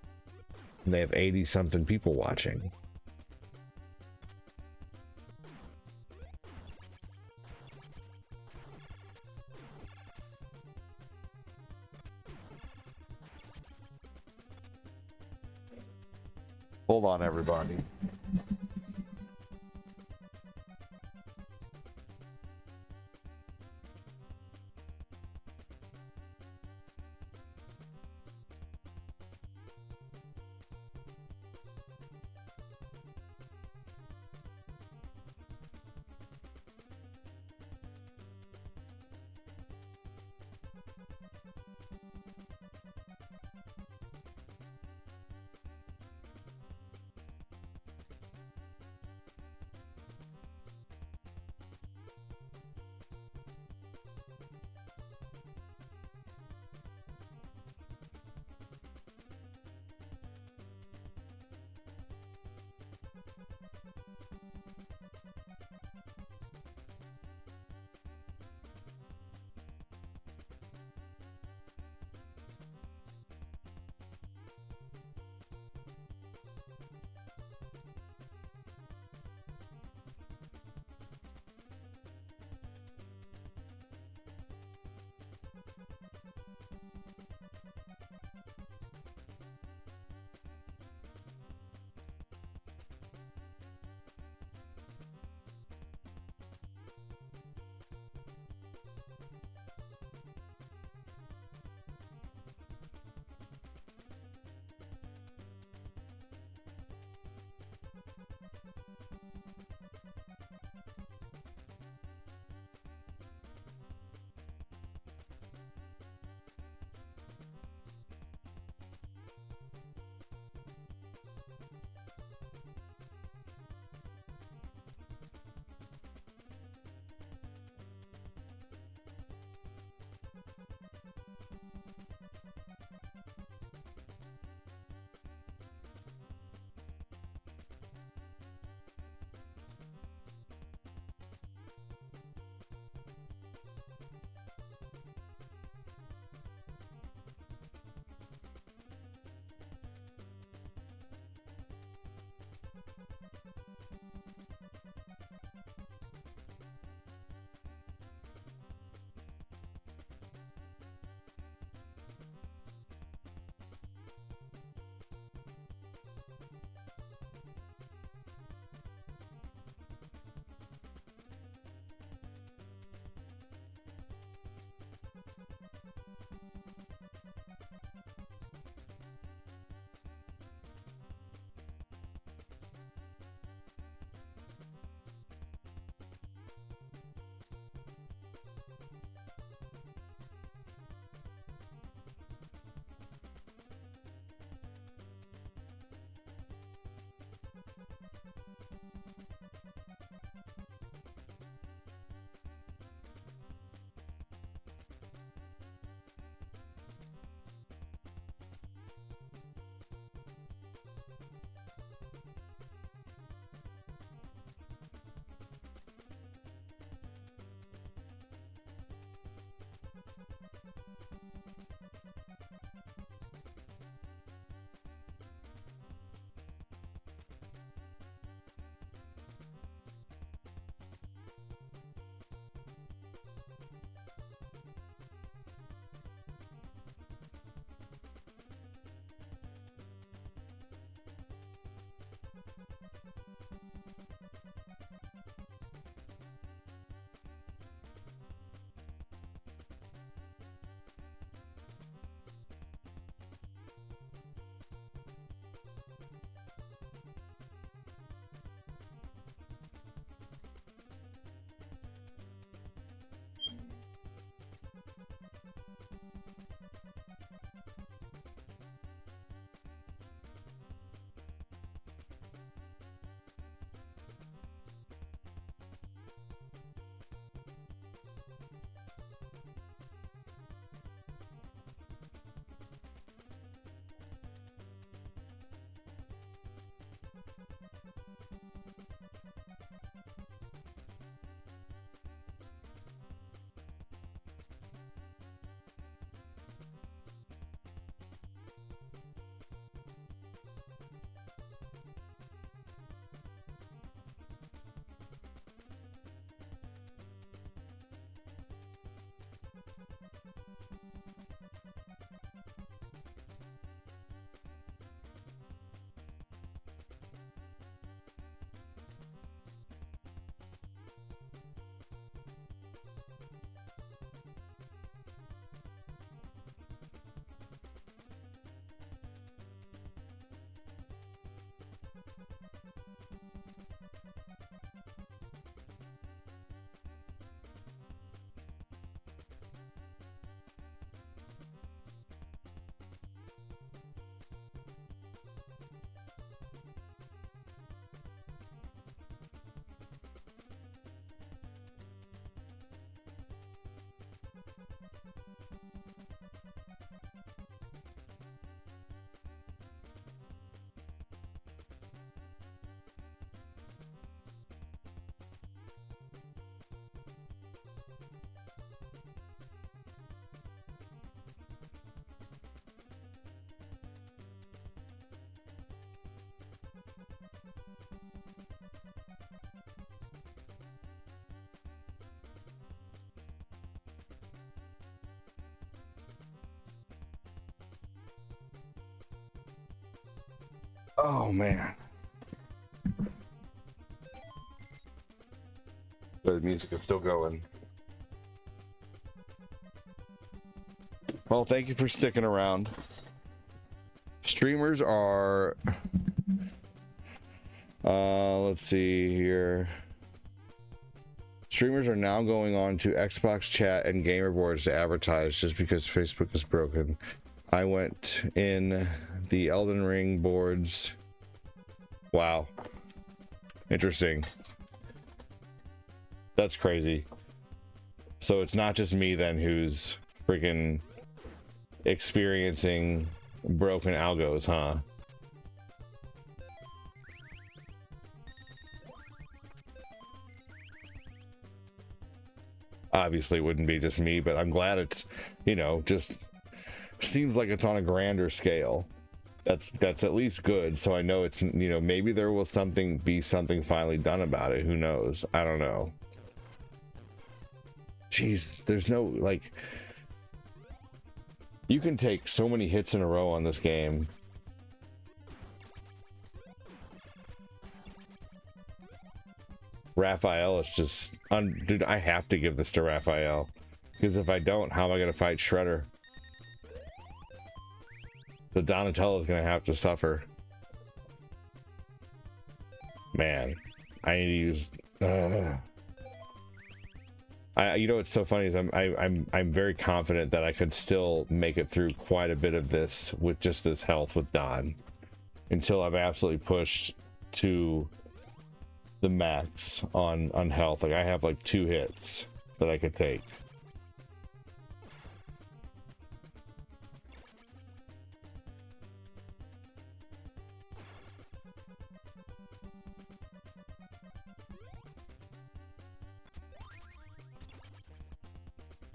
and they have 80 something people watching. Hold on, everybody. Oh man. The music is still going. Well, thank you for sticking around. Streamers are let's see here. Streamers are now going on to Xbox chat and gamer boards to advertise just because Facebook is broken. I went in the Elden Ring boards. Wow. Interesting. That's crazy. So it's not just me then who's freaking experiencing broken algos, huh? Obviously it wouldn't be just me, but I'm glad it's, you know, just seems like it's on a grander scale. That's at least good. So I know it's, you know, maybe there will be something finally done about it. Who knows? I don't know. Jeez, there's no, like, you can take so many hits in a row on this game. Raphael is just, dude, I have to give this to Raphael. Because if I don't, how am I going to fight Shredder? The Donatello is going to have to suffer. Man, I need to use... you know what's so funny is I'm very confident that I could still make it through quite a bit of this with just this health with Don until I'm absolutely pushed to the max on health. Like I have like 2 hits that I could take.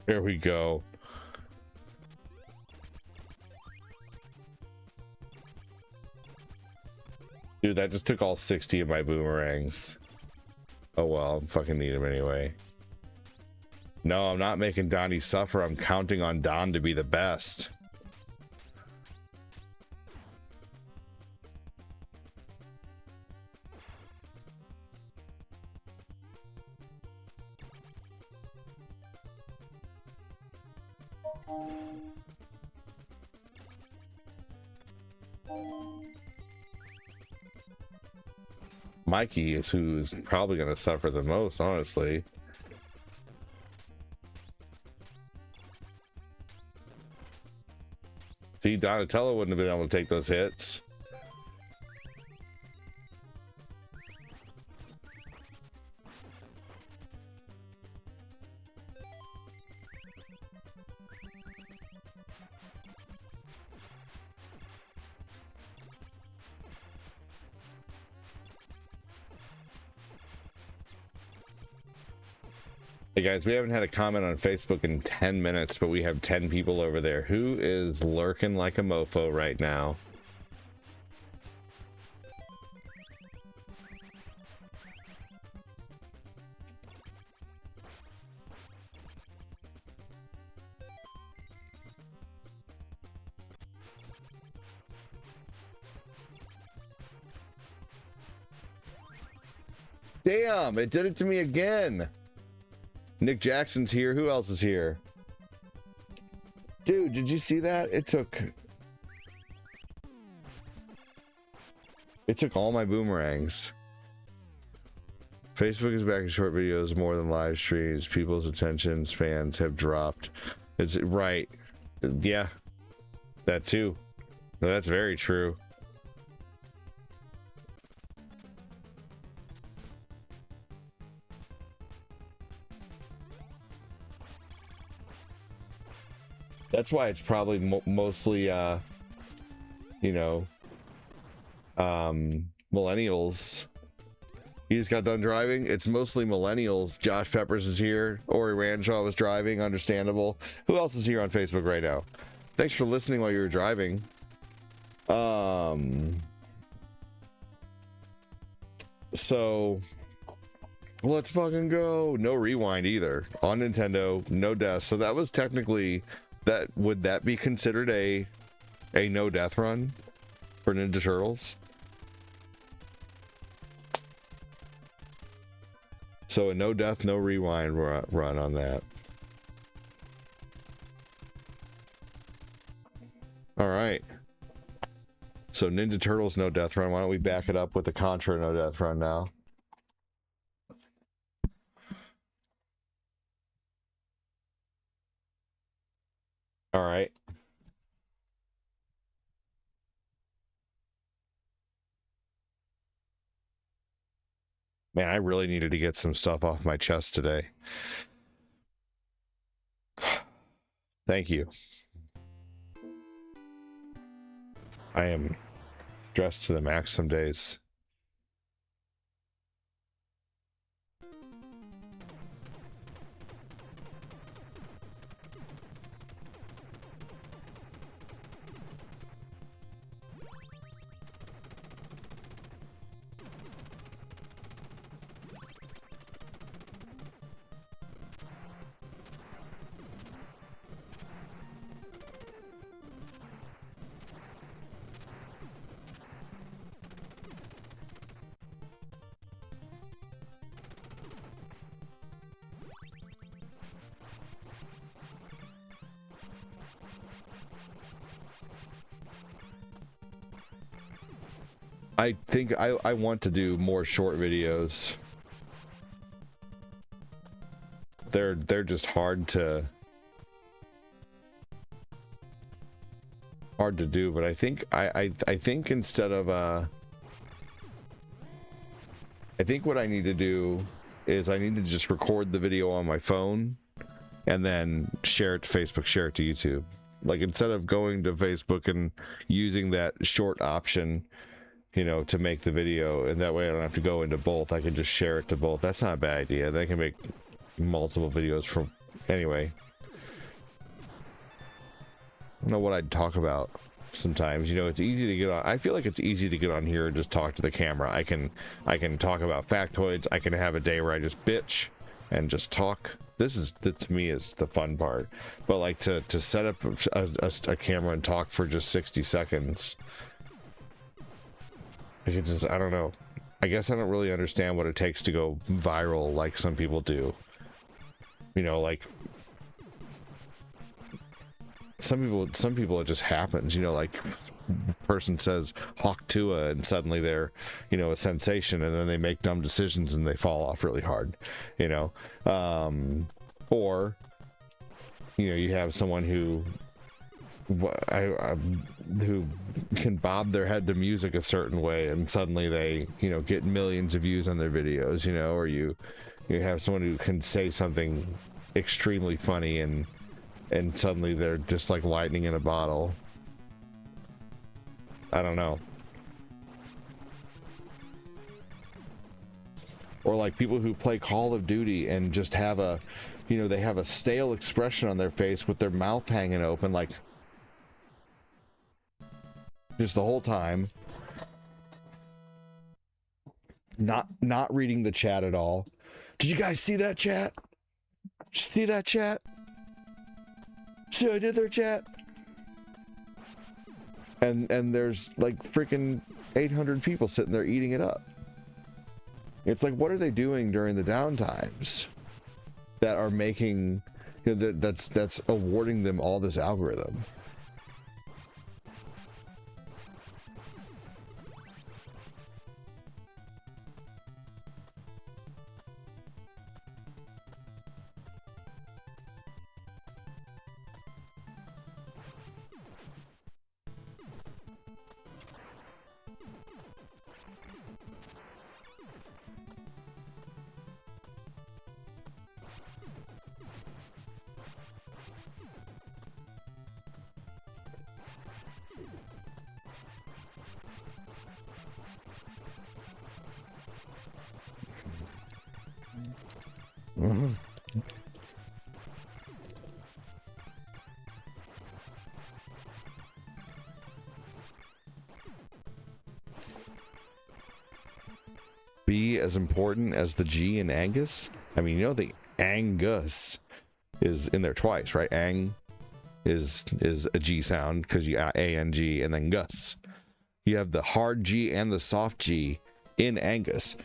There we go. Dude, that just took all 60 of my boomerangs. Oh well, I fucking need them anyway. No, I'm not making Donnie suffer. I'm counting on Don to be the best. Mikey is who's probably going to suffer the most, honestly. See, Donatello wouldn't have been able to take those hits. Hey guys, we haven't had a comment on Facebook in 10 minutes, but we have 10 people over there. Who is lurking like a mofo right now? Damn, it did it to me again. Nick Jackson's here. Who else is here? Dude, did you see that? It took all my boomerangs. Facebook is back in short videos more than live streams. People's attention spans have dropped. It's right. Yeah. That too. No, that's very true. That's why it's probably mostly, you know, millennials. You just got done driving. It's mostly millennials. Josh Peppers is here. Ori Ranshaw was driving. Understandable. Who else is here on Facebook right now? Thanks for listening while you were driving. So let's fucking go. No rewind either on Nintendo. No death. So that was technically... would that be considered a no death run for Ninja Turtles? So a no death, no rewind run on that. All right. So Ninja Turtles no death run. Why don't we back it up with the Contra no death run now? All right. Man, I really needed to get some stuff off my chest today. Thank you. I am stressed to the max some days. I think I want to do more short videos. They're just hard to do, but I think I think instead of I think what I need to do is I need to just record the video on my phone and then share it to Facebook, share it to YouTube. Like instead of going to Facebook and using that short option, you know, to make the video, and that way I don't have to go into both. I can just share it to both. That's not a bad idea. They can make multiple videos from anyway. I don't know what I'd talk about sometimes. You know, it's easy to get on. I feel like it's easy to get on here and just talk to the camera. I can talk about factoids. I can have a day where I just bitch and just talk. That to me is the fun part. But like to set up a camera and talk for just 60 seconds. I don't know. I guess I don't really understand what it takes to go viral like some people do. You know, like some people it just happens, you know, like person says Hawk Tua and suddenly they're, you know, a sensation, and then they make dumb decisions and they fall off really hard, you know. Or you know, you have someone who can bob their head to music a certain way and suddenly they, you know, get millions of views on their videos, you know. Or you have someone who can say something extremely funny and suddenly they're just like lightning in a bottle. I don't know. Or like people who play Call of Duty and just have a, you know, they have a stale expression on their face with their mouth hanging open, like just the whole time, not reading the chat at all. Did you guys see that chat? Did you see that chat? See what I did there, chat? And there's like freaking 800 people sitting there eating it up. It's like, what are they doing during the downtimes that are making, you know, that's awarding them all this algorithm? B as important as the G in Angus? I mean, you know, the Angus is in there twice, right? Ang is a G sound because you A-N-G, and then Gus. You have the hard G and the soft G in Angus.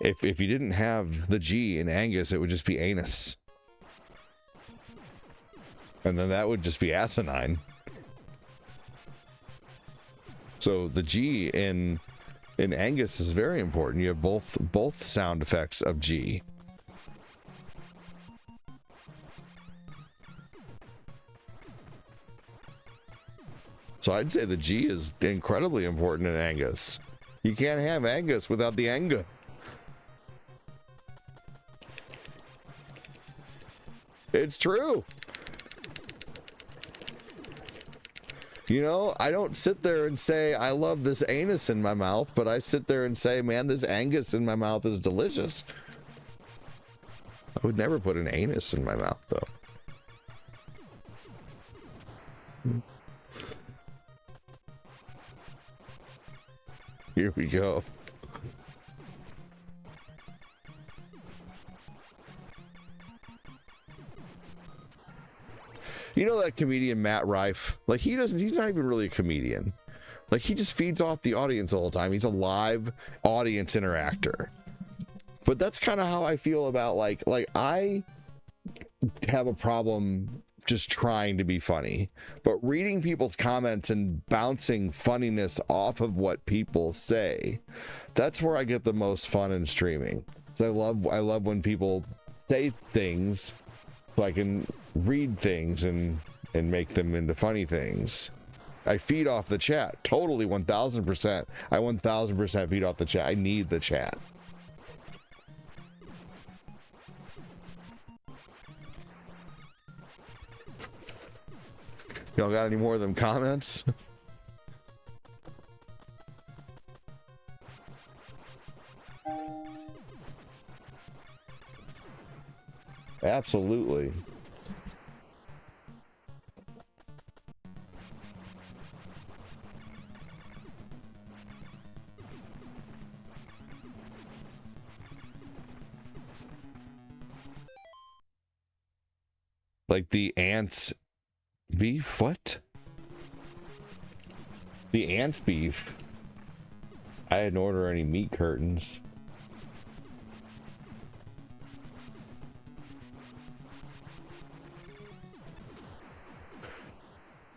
If you didn't have the G in Angus, it would just be anus. And then that would just be asinine. So the G in Angus is very important. You have both sound effects of G. So I'd say the G is incredibly important in Angus. You can't have Angus without the Anga. It's true. You know, I don't sit there and say, I love this anus in my mouth, but I sit there and say, man, this Angus in my mouth is delicious. I would never put an anus in my mouth, though. Here we go. You know that comedian Matt Rife? Like, he's not even really a comedian. Like, he just feeds off the audience all the time. He's a live audience interactor. But that's kind of how I feel about like I have a problem just trying to be funny, but reading people's comments and bouncing funniness off of what people say, that's where I get the most fun in streaming. So I love when people say things so I can read things and make them into funny things. I feed off the chat. Totally 1000%. I 1000% feed off the chat. I need the chat. Y'all got any more of them comments? Absolutely. Like the ants beef? What? The ants beef? I didn't order any meat curtains.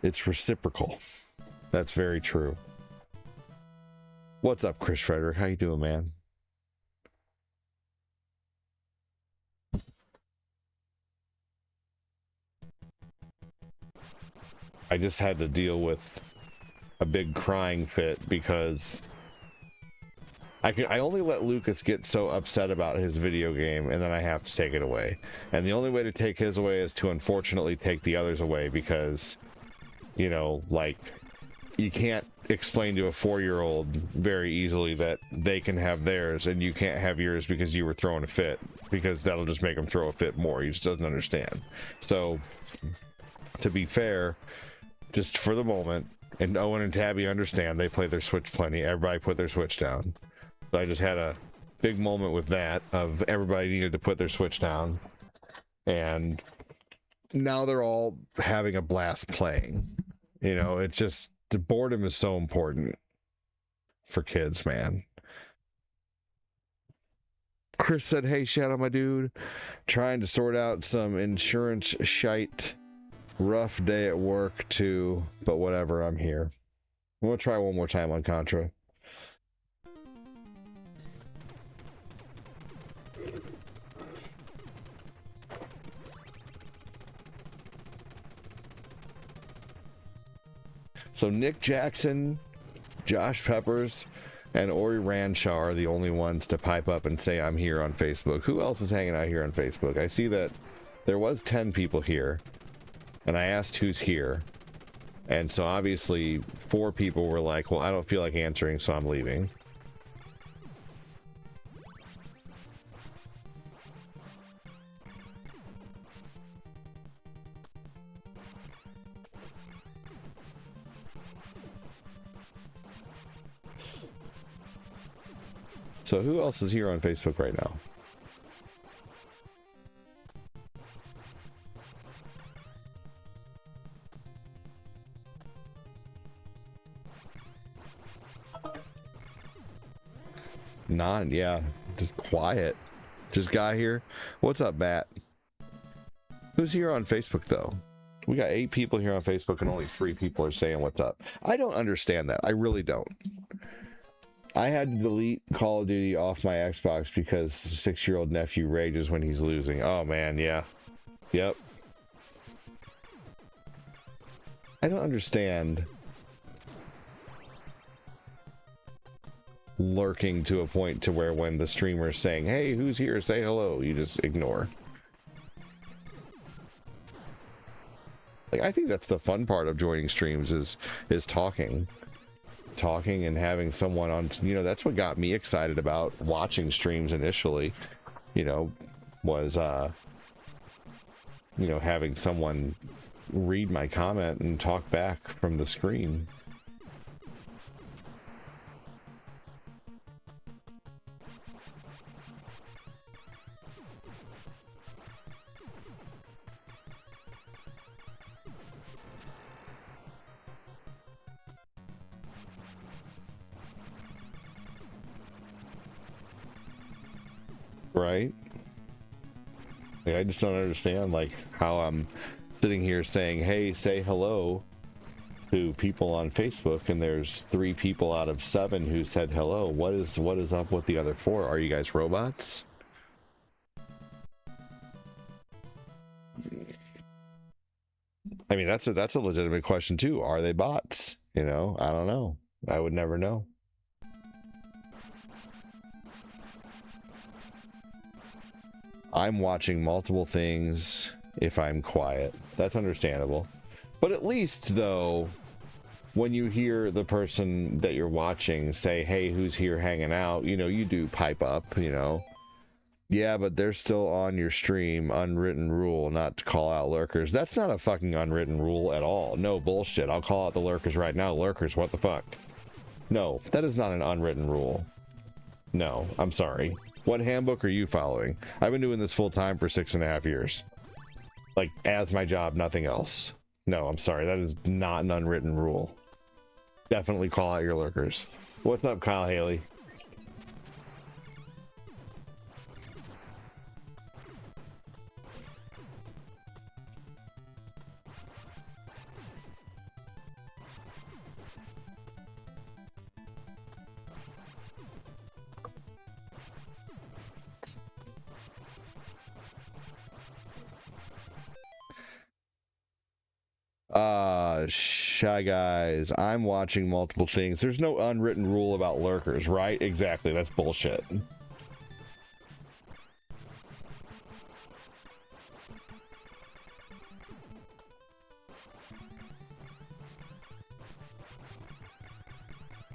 It's reciprocal. That's very true. What's up, Chris Frederick? How you doing, man? I just had to deal with a big crying fit because I only let Lucas get so upset about his video game, and then I have to take it away. And the only way to take his away is to unfortunately take the others away because, you know, like, you can't explain to a 4-year-old very easily that they can have theirs and you can't have yours because you were throwing a fit, because that'll just make him throw a fit more. He just doesn't understand. So, to be fair, just for the moment, and Owen and Tabby understand, they play their Switch plenty. Everybody put their Switch down. So I just had a big moment with that, of everybody needed to put their Switch down. And now they're all having a blast playing. You know, it's just, the boredom is so important for kids, man. Chris said, hey, Shadow, my dude. Trying to sort out some insurance shite. Rough day at work too, but whatever, I'm here. We'll try one more time on Contra. So Nick Jackson, Josh Peppers, and Ori Ranshaw are the only ones to pipe up and say I'm here on Facebook. Who else is hanging out here on Facebook? I see that there was 10 people here. And I asked who's here. And so obviously 4 people were like, well, I don't feel like answering, so I'm leaving. So who else is here on Facebook right now? yeah, just quiet. Just guy here. What's up, Matt? Who's here on Facebook though? We got 8 people here on Facebook and only 3 people are saying what's up. I don't understand that. I really don't. I had to delete Call of Duty off my Xbox because 6-year-old nephew rages when he's losing. Oh man, yeah. Yep. I don't understand lurking to a point to where when the streamer's saying, hey, who's here, say hello, you just ignore. Like, I think that's the fun part of joining streams is talking and having someone on, you know, that's what got me excited about watching streams initially, you know, was you know, having someone read my comment and talk back from the screen. Right? Like, I just don't understand like how I'm sitting here saying, hey, say hello to people on Facebook, and there's 3 people out of 7 who said hello. What is up with the other 4? Are you guys robots? I mean, that's a legitimate question too. Are they bots? You know, I don't know. I would never know. I'm watching multiple things if I'm quiet. That's understandable. But at least, though, when you hear the person that you're watching say, hey, who's here hanging out, you know, you do pipe up, you know. Yeah, but they're still on your stream. Unwritten rule not to call out lurkers. That's not a fucking unwritten rule at all. No bullshit. I'll call out the lurkers right now. Lurkers, what the fuck? No, that is not an unwritten rule. No, I'm sorry. What handbook are you following? I've been doing this full time for 6.5 years. Like, as my job, nothing else. No, I'm sorry. That is not an unwritten rule. Definitely call out your lurkers. What's up, Kyle Haley? Shy guys, I'm watching multiple things. There's no unwritten rule about lurkers, right? Exactly, that's bullshit.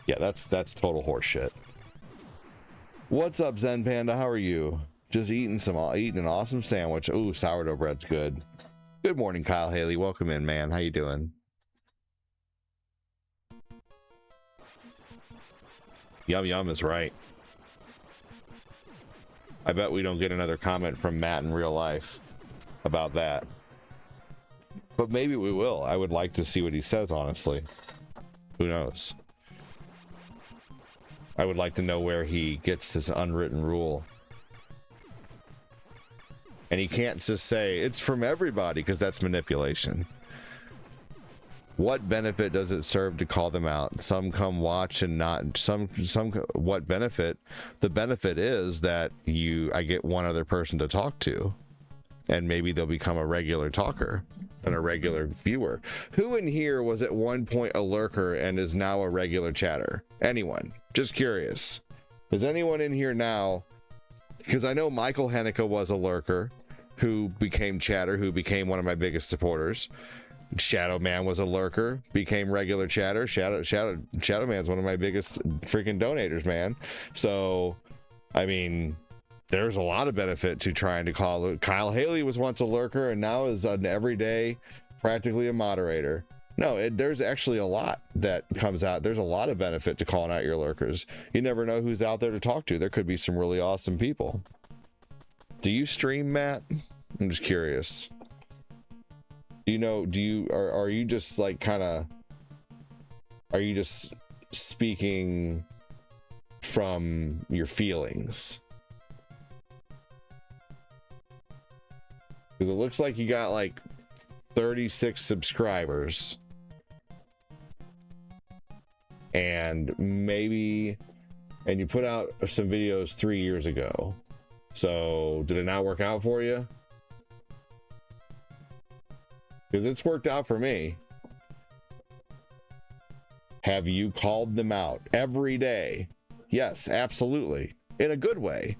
Yeah, that's total horseshit. What's up, Zen Panda? How are you? Just eating an awesome sandwich. Ooh, sourdough bread's good. Good morning, Kyle Haley. Welcome in, man. How you doing? Yum yum is right. I bet we don't get another comment from Matt in real life about that. But maybe we will. I would like to see what he says, honestly. Who knows? I would like to know where he gets this unwritten rule. And he can't just say it's from everybody, because that's manipulation. What benefit does it serve to call them out? Some come watch and not some what benefit? The benefit is that I get one other person to talk to, and maybe they'll become a regular talker and a regular viewer. Who in here was at one point a lurker and is now a regular chatter? Anyone? Just curious. Is anyone in here now? Because I know Michael Henniker was a lurker who became chatter, who became one of my biggest supporters. Shadow Man was a lurker, became regular chatter. Shadow Man's one of my biggest freaking donators, man. So, I mean, there's a lot of benefit to trying to call. Kyle Haley was once a lurker and now is an everyday, practically a moderator. No, there's actually a lot that comes out. There's a lot of benefit to calling out your lurkers. You never know who's out there to talk to. There could be some really awesome people. Do you stream, Matt? I'm just curious. Are you just like kind of, are you just speaking from your feelings. Because it looks like you got like 36 subscribers. And maybe, and you put out some videos 3 years ago. So did it not work out for you? Because it's worked out for me. Have you called them out every day? Yes, absolutely. In a good way.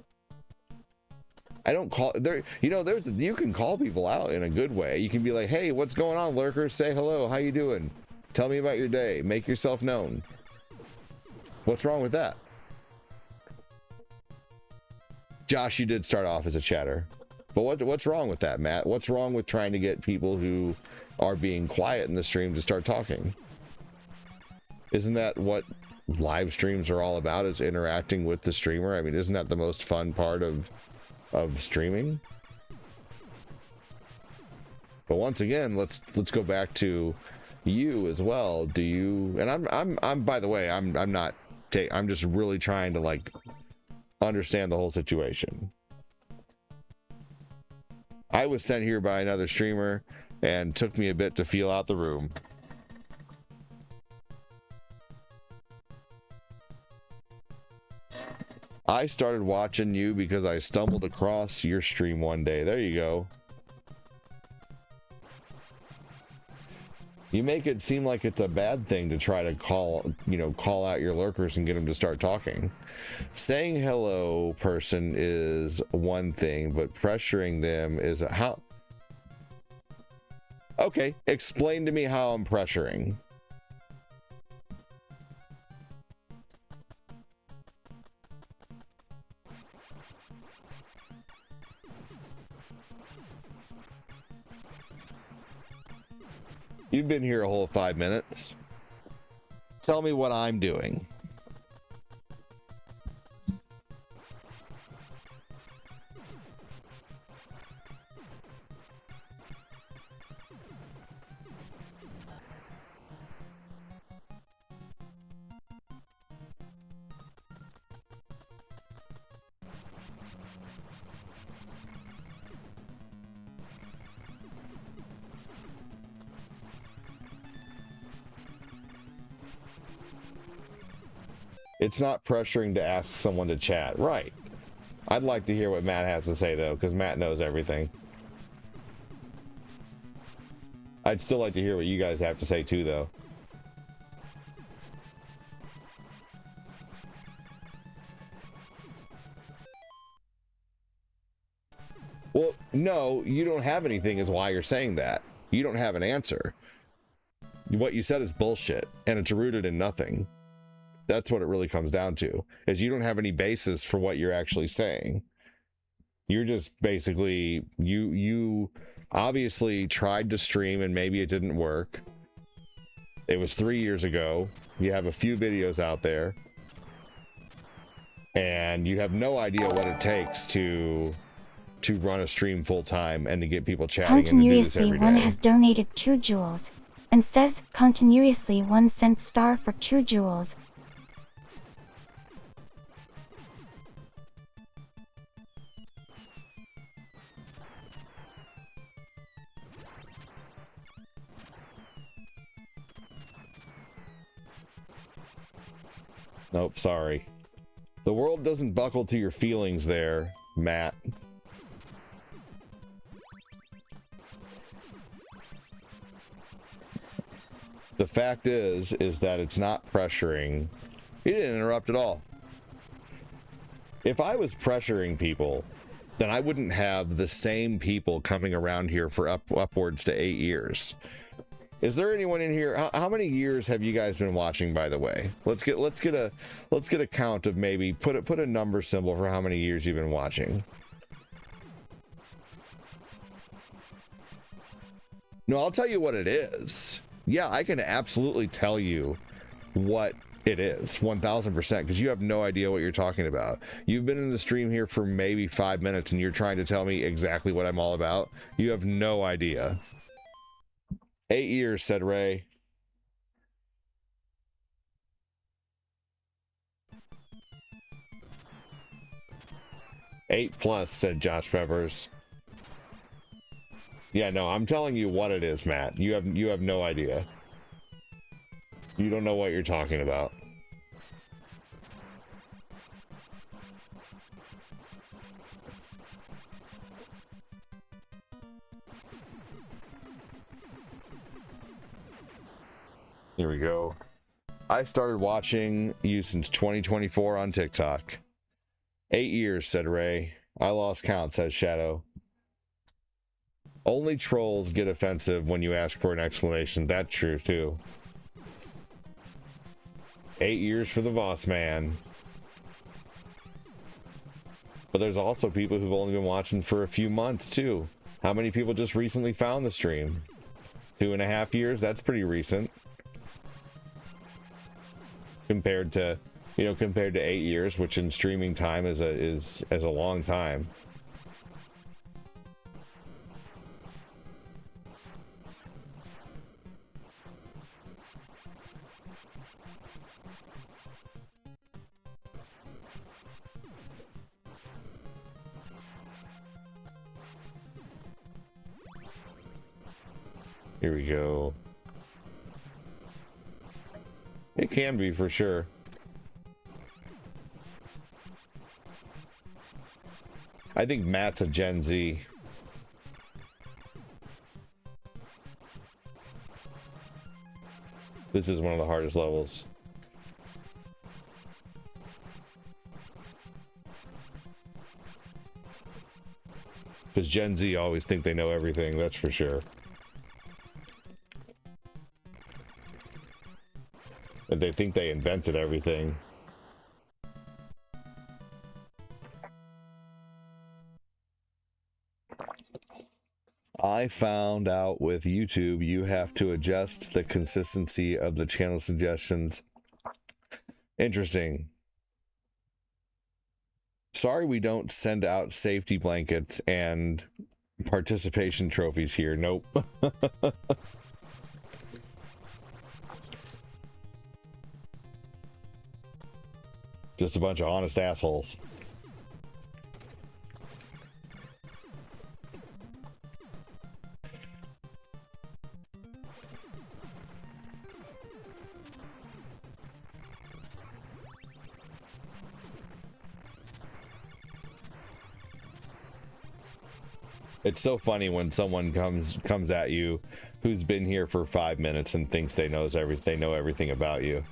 I don't call there, you know, you can call people out in a good way. You can be like, hey, what's going on, lurkers? Say hello, how you doing? Tell me about your day. Make yourself known. What's wrong with that? Josh, you did start off as a chatter. But what's wrong with that, Matt? What's wrong with trying to get people who are being quiet in the stream to start talking? Isn't that what live streams are all about, is interacting with the streamer? I mean, isn't that the most fun part of streaming? But once again, let's go back to you as well. Do you, and I'm by the way, I'm just really trying to like understand the whole situation. I was sent here by another streamer and took me a bit to feel out the room. I started watching you because I stumbled across your stream one day. There you go. You make it seem like it's a bad thing to try to call out your lurkers and get them to start talking. Saying hello, person, is one thing, but pressuring them is how... Okay, explain to me how I'm pressuring. You've been here a whole 5 minutes. Tell me what I'm doing. It's not pressuring to ask someone to chat. Right. I'd like to hear what Matt has to say, though, because Matt knows everything. I'd still like to hear what you guys have to say, too, though. Well, no, you don't have anything is why you're saying that. You don't have an answer. What you said is bullshit, and it's rooted in nothing. That's what it really comes down to, is you don't have any basis for what you're actually saying. You're just basically, you obviously tried to stream and maybe it didn't work. It was 3 years ago. You have a few videos out there. And you have no idea what it takes to run a stream full time and to get people chatting and to do this every day. Continuously one has donated 2 jewels and says continuously 1 cent star for 2 jewels. Nope, sorry. The world doesn't buckle to your feelings there, Matt. The fact is that it's not pressuring. He didn't interrupt at all. If I was pressuring people, then I wouldn't have the same people coming around here for upwards to 8 years. Is there anyone in here? How many years have you guys been watching, by the way? Let's get a count of, maybe put a number symbol for how many years you've been watching. No, I'll tell you what it is. Yeah, I can absolutely tell you what it is, 1000%, because you have no idea what you're talking about. You've been in the stream here for maybe 5 minutes and you're trying to tell me exactly what I'm all about. You have no idea. 8 years, said Ray. 8+, said Josh Peppers. Yeah, no, I'm telling you what it is, Matt. You have no idea. You don't know what you're talking about. Here we go. I started watching you since 2024 on TikTok. 8 years, said Ray. I lost count, says Shadow. Only trolls get offensive when you ask for an explanation. That's true, too. 8 years for the boss man. But there's also people who've only been watching for a few months, too. How many people just recently found the stream? 2.5 years? That's pretty recent. Compared to, you know, compared to 8 years, which in streaming time is a long time. Here we go. It can be, for sure. I think Matt's a Gen Z. This is one of the hardest levels. Because Gen Z always think they know everything, that's for sure. And they think they invented everything. I found out with YouTube, you have to adjust the consistency of the channel suggestions. Interesting. Sorry we don't send out safety blankets and participation trophies here. Nope. Just a bunch of honest assholes. It's so funny when someone comes at you who's been here for 5 minutes and thinks they know everything about you.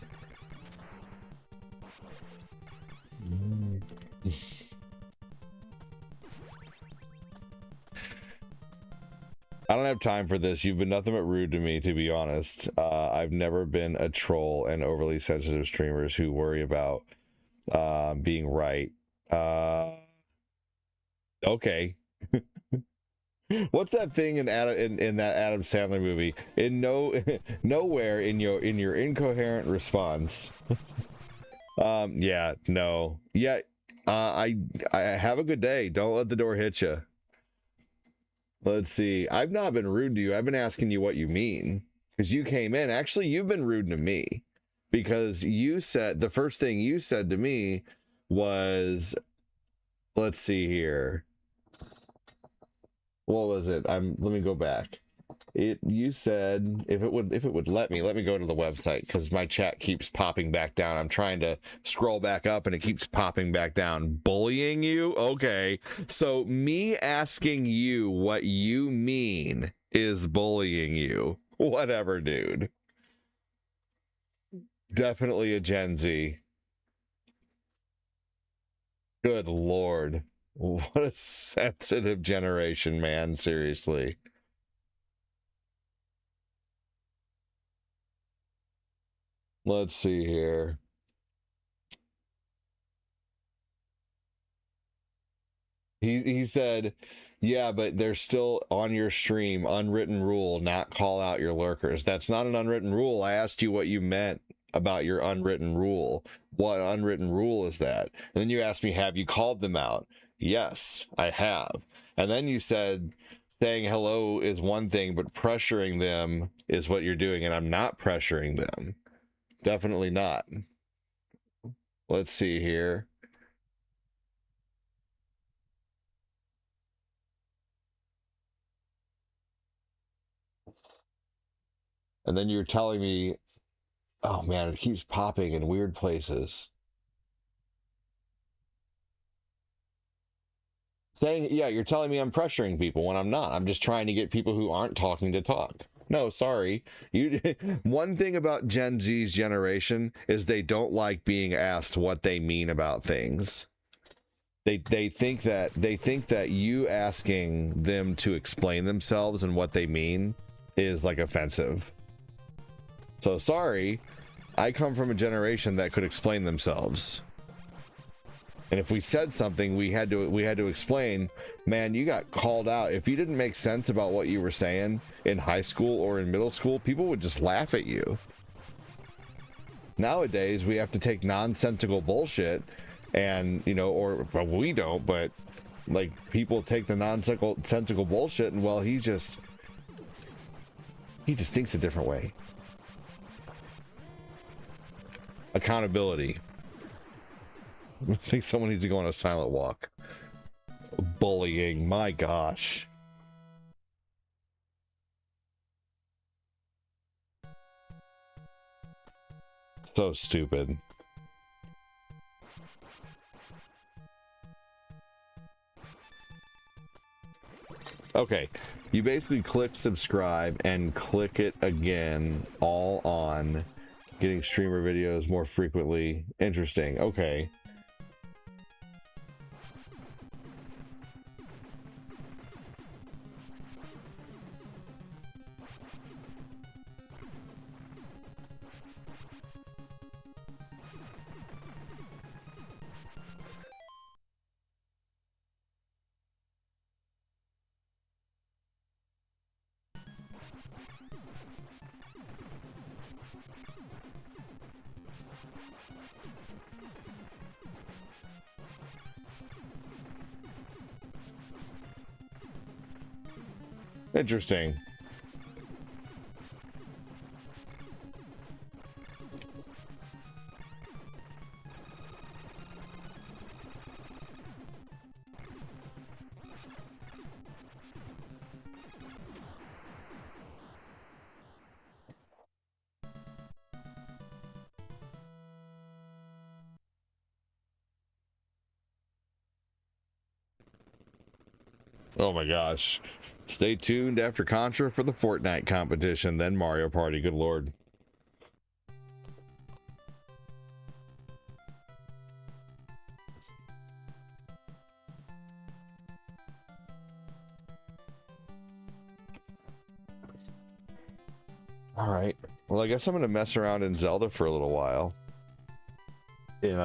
I don't have time for this. You've been nothing but rude to me, to be honest. I've never been a troll and overly sensitive streamers who worry about being right. Okay. What's that thing in that Adam Sandler movie? Nowhere in your incoherent response. Yeah, no. Yeah, I have a good day. Don't let the door hit you. Let's see. I've not been rude to you. I've been asking you what you mean. Because you came in. Actually, you've been rude to me. Because you said, the first thing you said to me was, let's see here. What was it? Let me go back. You said, if it would let me go to the website, because my chat keeps popping back down. I'm trying to scroll back up and it keeps popping back down. Bullying you? Okay. So me asking you what you mean is bullying you. Whatever, dude. Definitely a Gen Z. Good Lord. What a sensitive generation, man. Seriously. Let's see here. He said, yeah, but they're still on your stream, unwritten rule, not call out your lurkers. That's not an unwritten rule. I asked you what you meant about your unwritten rule. What unwritten rule is that? And then you asked me, have you called them out? Yes, I have. And then you said, saying hello is one thing, but pressuring them is what you're doing. And I'm not pressuring them. Definitely not. Let's see here. And then you're telling me, oh man, it keeps popping in weird places. Saying, yeah, you're telling me I'm pressuring people when I'm not. I'm just trying to get people who aren't talking to talk. No, sorry. You. One thing about Gen Z's generation is they don't like being asked what they mean about things. They think that you asking them to explain themselves and what they mean is like offensive. So sorry, I come from a generation that could explain themselves. And if we said something, we had to explain, man, you got called out. If you didn't make sense about what you were saying in high school or in middle school, people would just laugh at you. Nowadays, we have to take nonsensical bullshit and, you know, or well, we don't, but like people take the nonsensical bullshit and well, he just thinks a different way. Accountability. I think someone needs to go on a silent walk. Bullying, my gosh. So stupid. Okay, you basically click subscribe and click it again, all on getting streamer videos more frequently. Interesting. Okay. Interesting. Oh my gosh. Stay tuned after Contra for the Fortnite competition, then Mario Party. Good lord. All right. Well, I guess I'm going to mess around in Zelda for a little while. In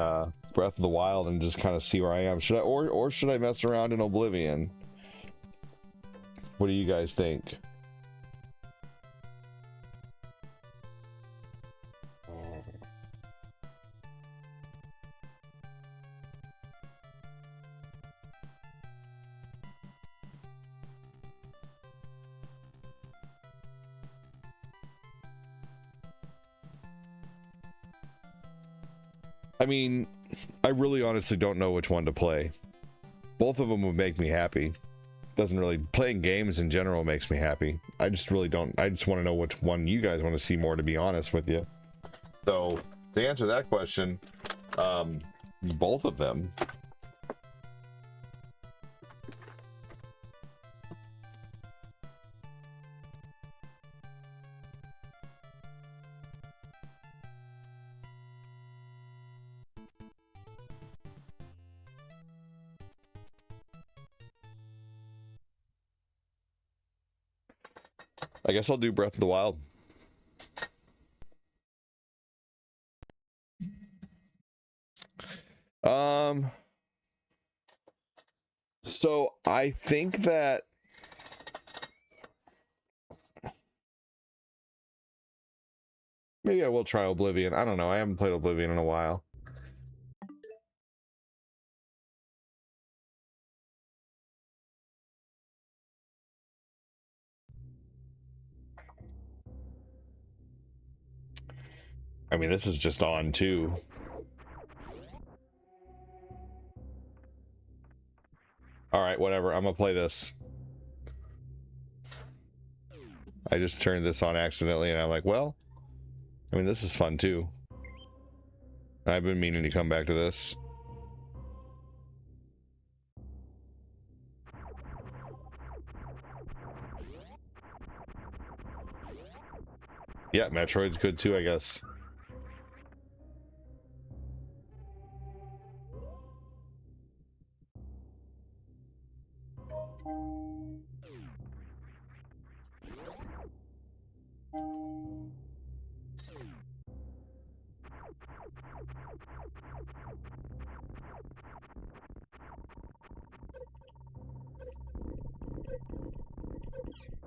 Breath of the Wild and just kind of see where I am. Should I or should I mess around in Oblivion? What do you guys think? I mean, I really honestly don't know which one to play. Both of them would make me happy. Doesn't really, playing games in general makes me happy. I just really don't, I just want to know which one you guys want to see more, to be honest with you. So to answer that question, both of them. I guess I'll do Breath of the Wild. So I think that maybe I will try Oblivion. I don't know. I haven't played Oblivion in a while. I mean, this is just on too. All right, whatever. I'm gonna play this. I just turned this on accidentally, and I'm like, well, I mean, this is fun too. I've been meaning to come back to this. Yeah, Metroid's good too, I guess.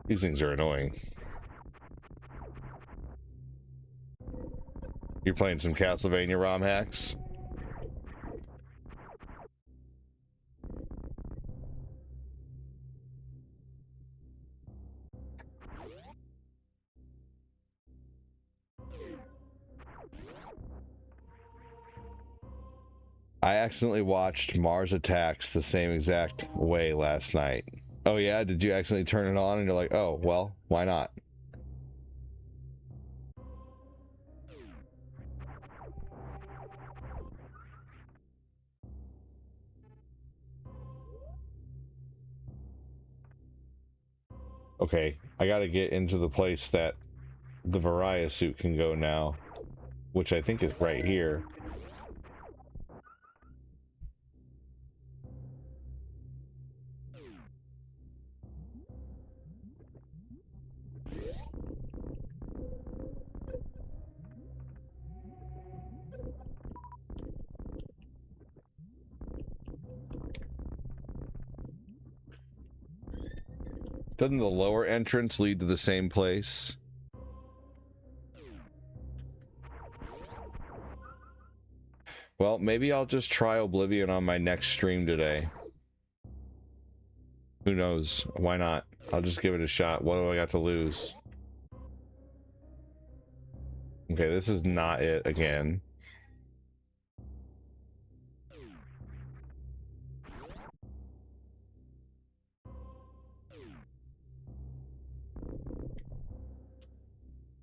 These things are annoying. You're playing some Castlevania ROM hacks? I accidentally watched Mars Attacks the same exact way last night. Oh yeah? Did you accidentally turn it on and you're like, oh, well, why not? Okay, I gotta get into the place that the Varia suit can go now, which I think is right here. Doesn't the lower entrance lead to the same place? Well, maybe I'll just try Oblivion on my next stream today. Who knows? Why not? I'll just give it a shot. What do I got to lose? Okay, this is not it again.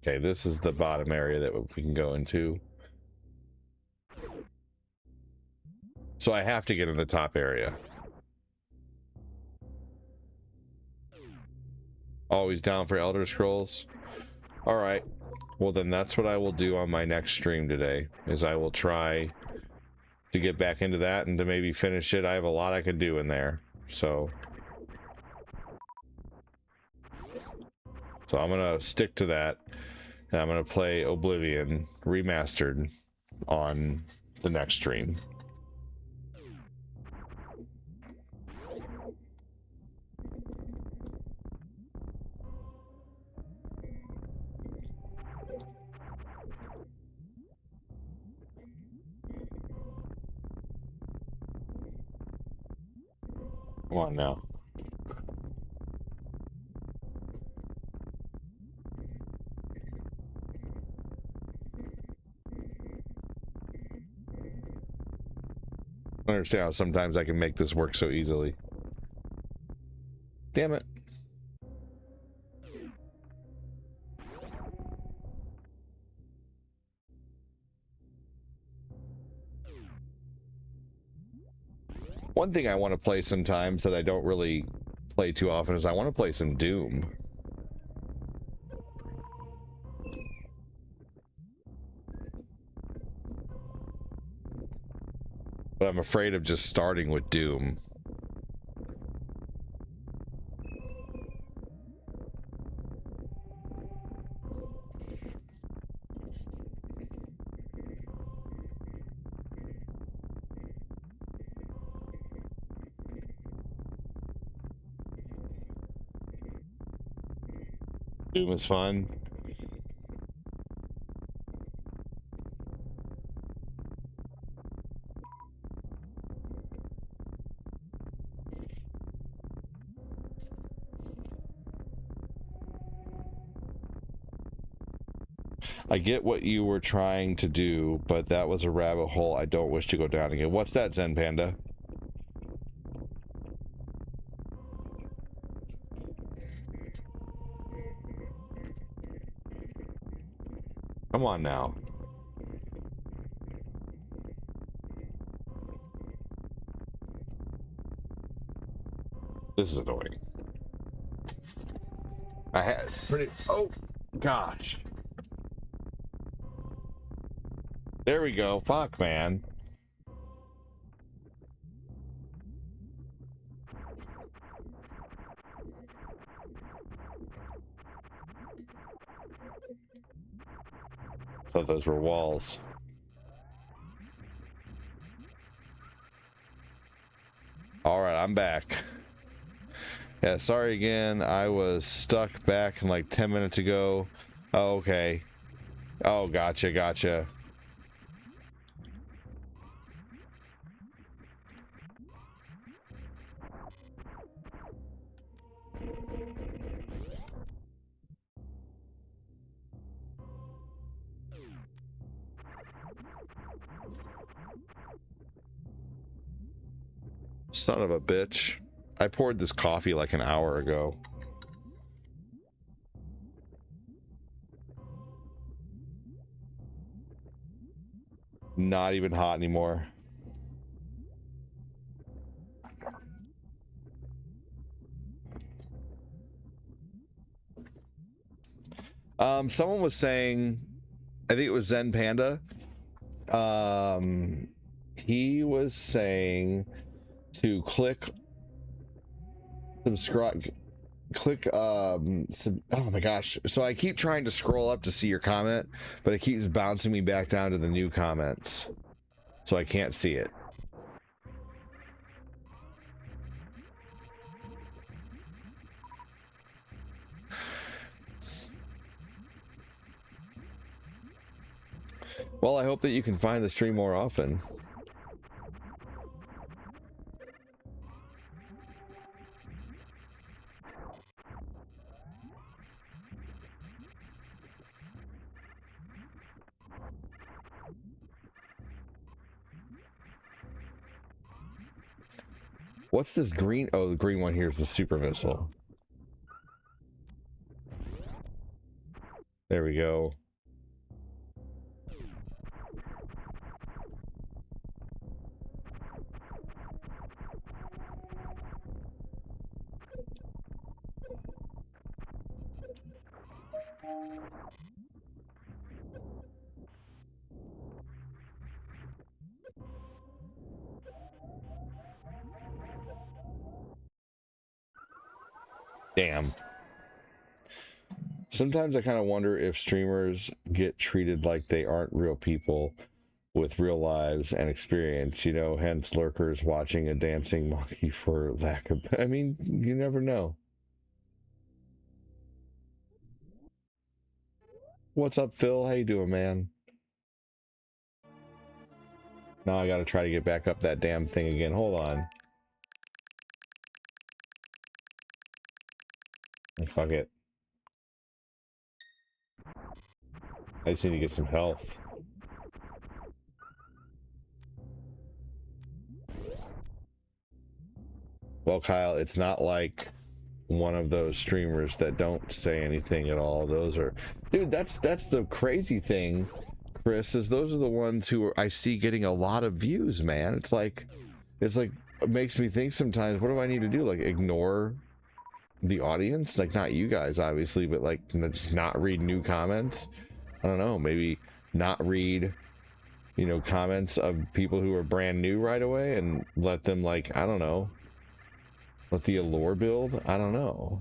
Okay, this is the bottom area that we can go into. So I have to get in the top area. Always down for Elder Scrolls? Alright. Well, then that's what I will do on my next stream today, is I will try to get back into that and to maybe finish it. I have a lot I can do in there, so I'm gonna stick to that, and I'm gonna play Oblivion Remastered on the next stream. Come on now. I understand how sometimes I can make this work so easily. Damn it. One thing I want to play sometimes that I don't really play too often is I want to play some Doom. But I'm afraid of just starting with Doom. Doom is fun. I get what you were trying to do, but that was a rabbit hole I don't wish to go down again. What's that, Zen Panda? Come on now. This is annoying. I had pretty. Oh, gosh. There we go. Fuck, man. Thought those were walls. All right, I'm back. Yeah, sorry again. I was stuck back in like 10 minutes ago. Oh, okay. Oh, gotcha, gotcha. Son of a bitch. I poured this coffee like an hour ago. Not even hot anymore. Someone was saying, I think it was Zen Panda. He was saying to click subscribe, oh my gosh. So I keep trying to scroll up to see your comment, but it keeps bouncing me back down to the new comments. So I can't see it. Well, I hope that you can find the stream more often. What's this green? Oh, the green one here is the super missile. There we go. Damn. Sometimes I kind of wonder if streamers get treated like they aren't real people with real lives and experience, you know, hence lurkers watching a dancing monkey for lack of... I mean, you never know. What's up, Phil? How you doing, man? Now I gotta try to get back up that damn thing again. Hold on. Fuck it. I just need to get some health. Well, Kyle, it's not like one of those streamers that don't say anything at all. Those are... Dude, that's the crazy thing, Chris, is those are the ones who I see getting a lot of views, man. It's like... it makes me think sometimes, what do I need to do? Like, ignore the audience? Like, not you guys, obviously, but like, just not read new comments? I don't know, maybe not read, you know, comments of people who are brand new right away and let them, like, I don't know, let the allure build? I don't know.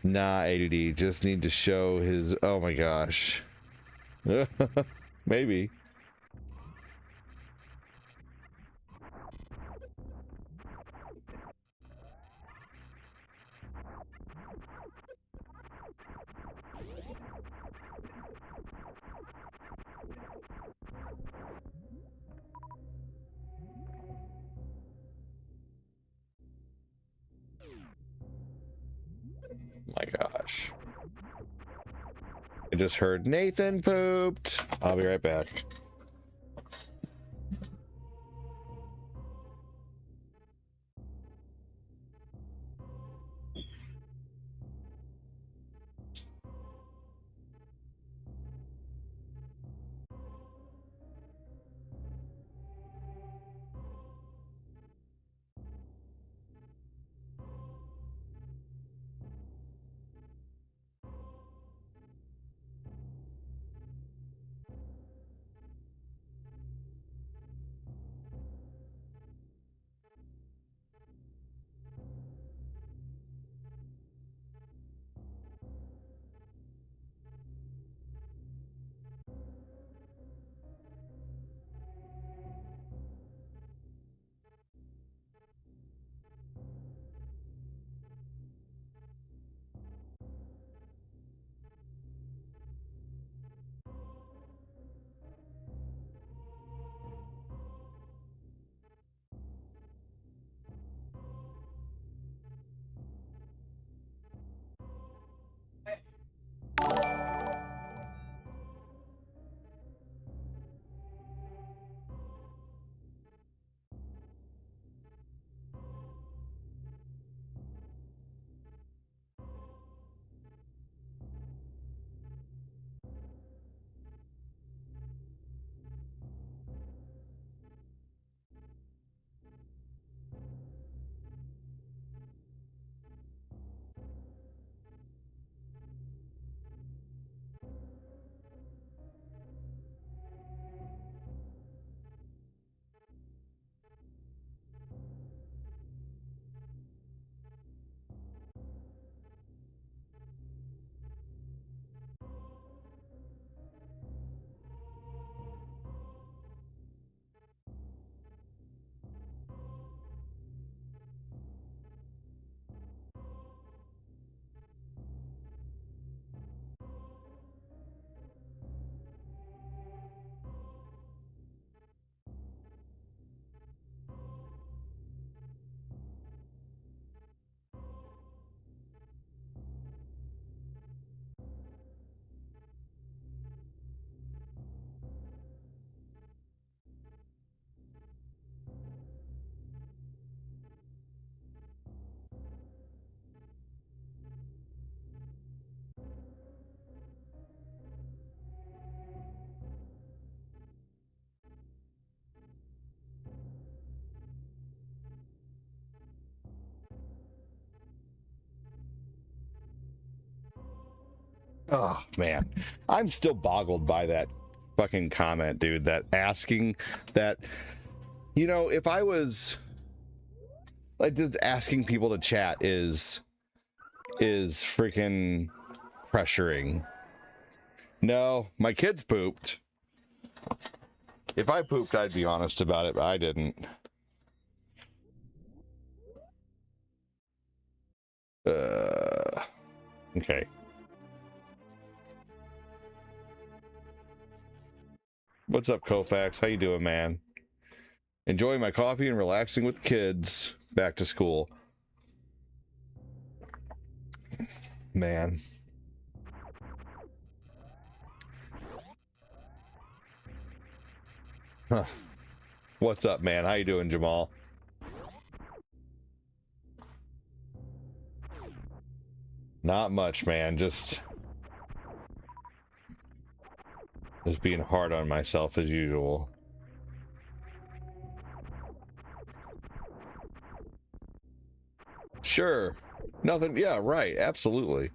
Nah, ADD, just need to show his... Oh my gosh. Maybe. My gosh. I just heard Nathan pooped. I'll be right back. Oh man, I'm still boggled by that fucking comment, dude. That asking that, you know, if I was like just asking people to chat is freaking pressuring. No, my kids pooped. If I pooped, I'd be honest about it, but I didn't. Okay. What's up, Kofax? How you doing, man? Enjoying my coffee and relaxing with kids. Back to school. Man. Huh. What's up, man? How you doing, Jamal? Not much, man. Just being hard on myself as usual. Sure. Nothing. Yeah, right. Absolutely.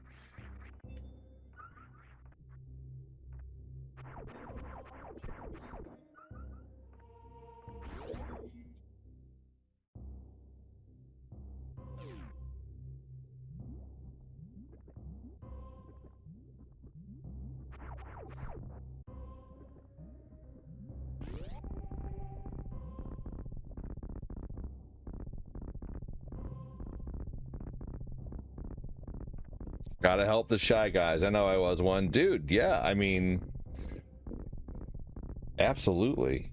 Gotta help the shy guys. I know I was one. Dude, yeah, I mean... Absolutely.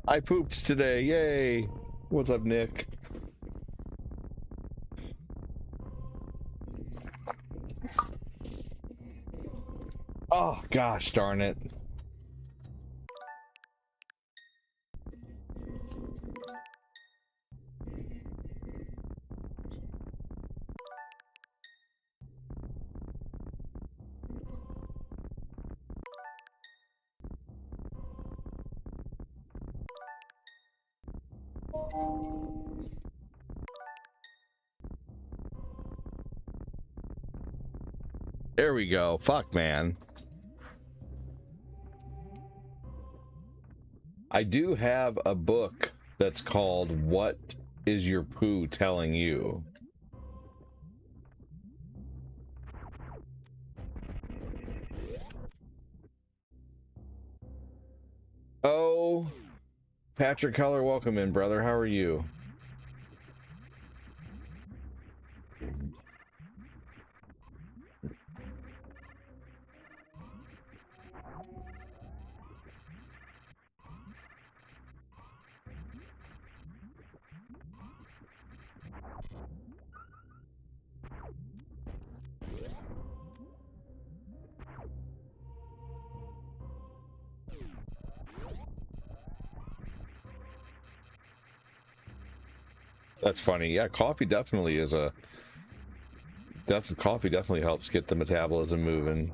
I pooped today. Yay. What's up, Nick? Oh, gosh darn it. There we go. Fuck, man. I do have a book that's called What Is Your Poo Telling You? Oh, Patrick Keller, welcome in, brother. How are you? That's funny. Yeah, coffee definitely is a... coffee definitely helps get the metabolism moving.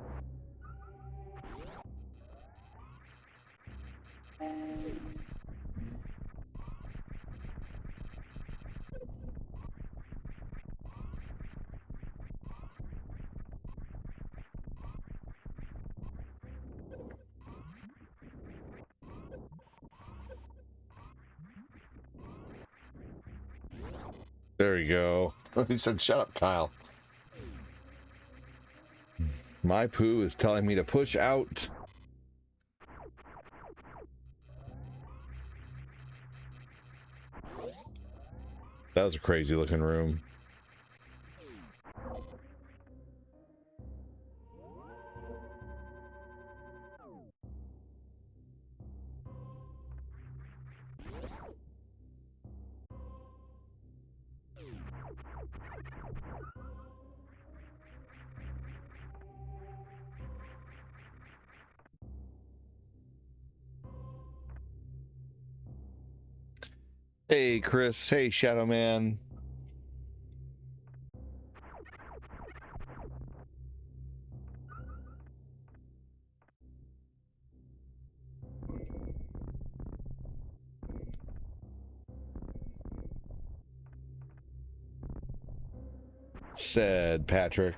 There you go. He said, shut up, Kyle. My poo is telling me to push out. That was a crazy looking room. Hey, Chris. Hey, Shadow Man. Said Patrick.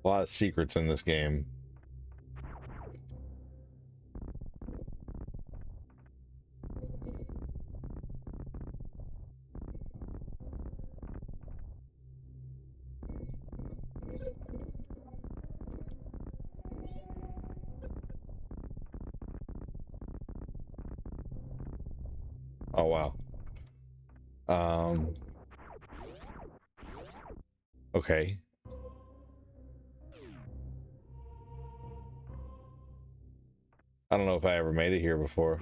A lot of secrets in this game. Oh, wow. Okay. I don't know if I ever made it here before.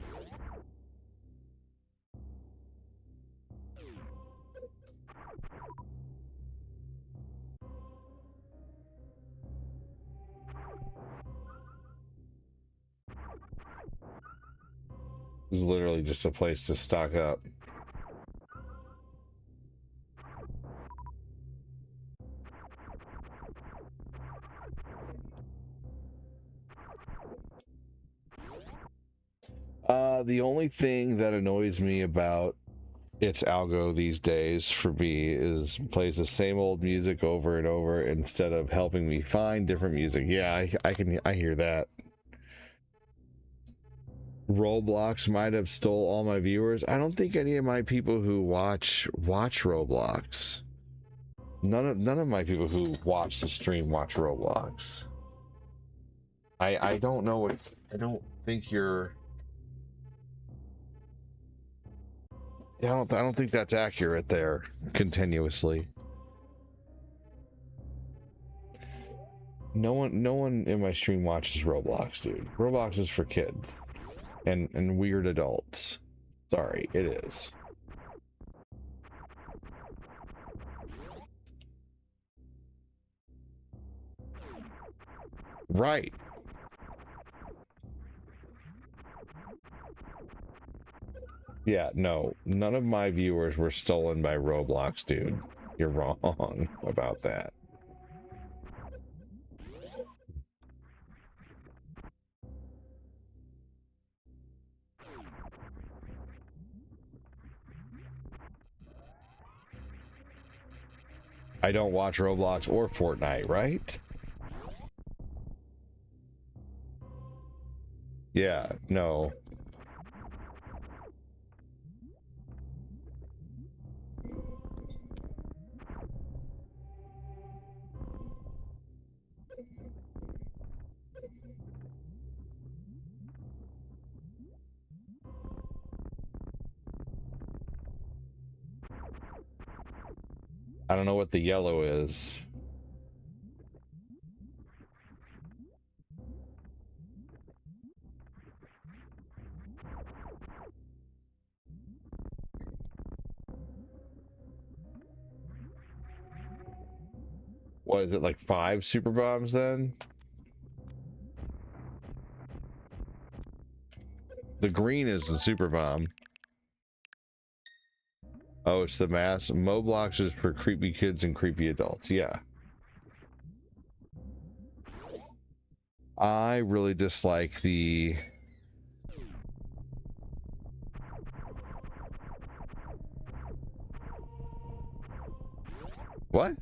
This is literally just a place to stock up. The only thing that annoys me about its algo these days for me is plays the same old music over and over instead of helping me find different music. Yeah, I hear that. Roblox might have stole all my viewers. I don't think any of my people who watch Roblox. None of my people who watch the stream watch Roblox. I don't know what I don't think you're. Yeah, I don't think that's accurate there. Continuously. No one in my stream watches Roblox, dude. Roblox is for kids and weird adults. Sorry, it is. Right. Yeah, no, none of my viewers were stolen by Roblox, dude. You're wrong about that. I don't watch Roblox or Fortnite, right? Yeah, no. I don't know what the yellow is. What is it, like 5 super bombs then? The green is the super bomb. Oh, it's the mass. Moblox is for creepy kids and creepy adults. Yeah. I really dislike the... What?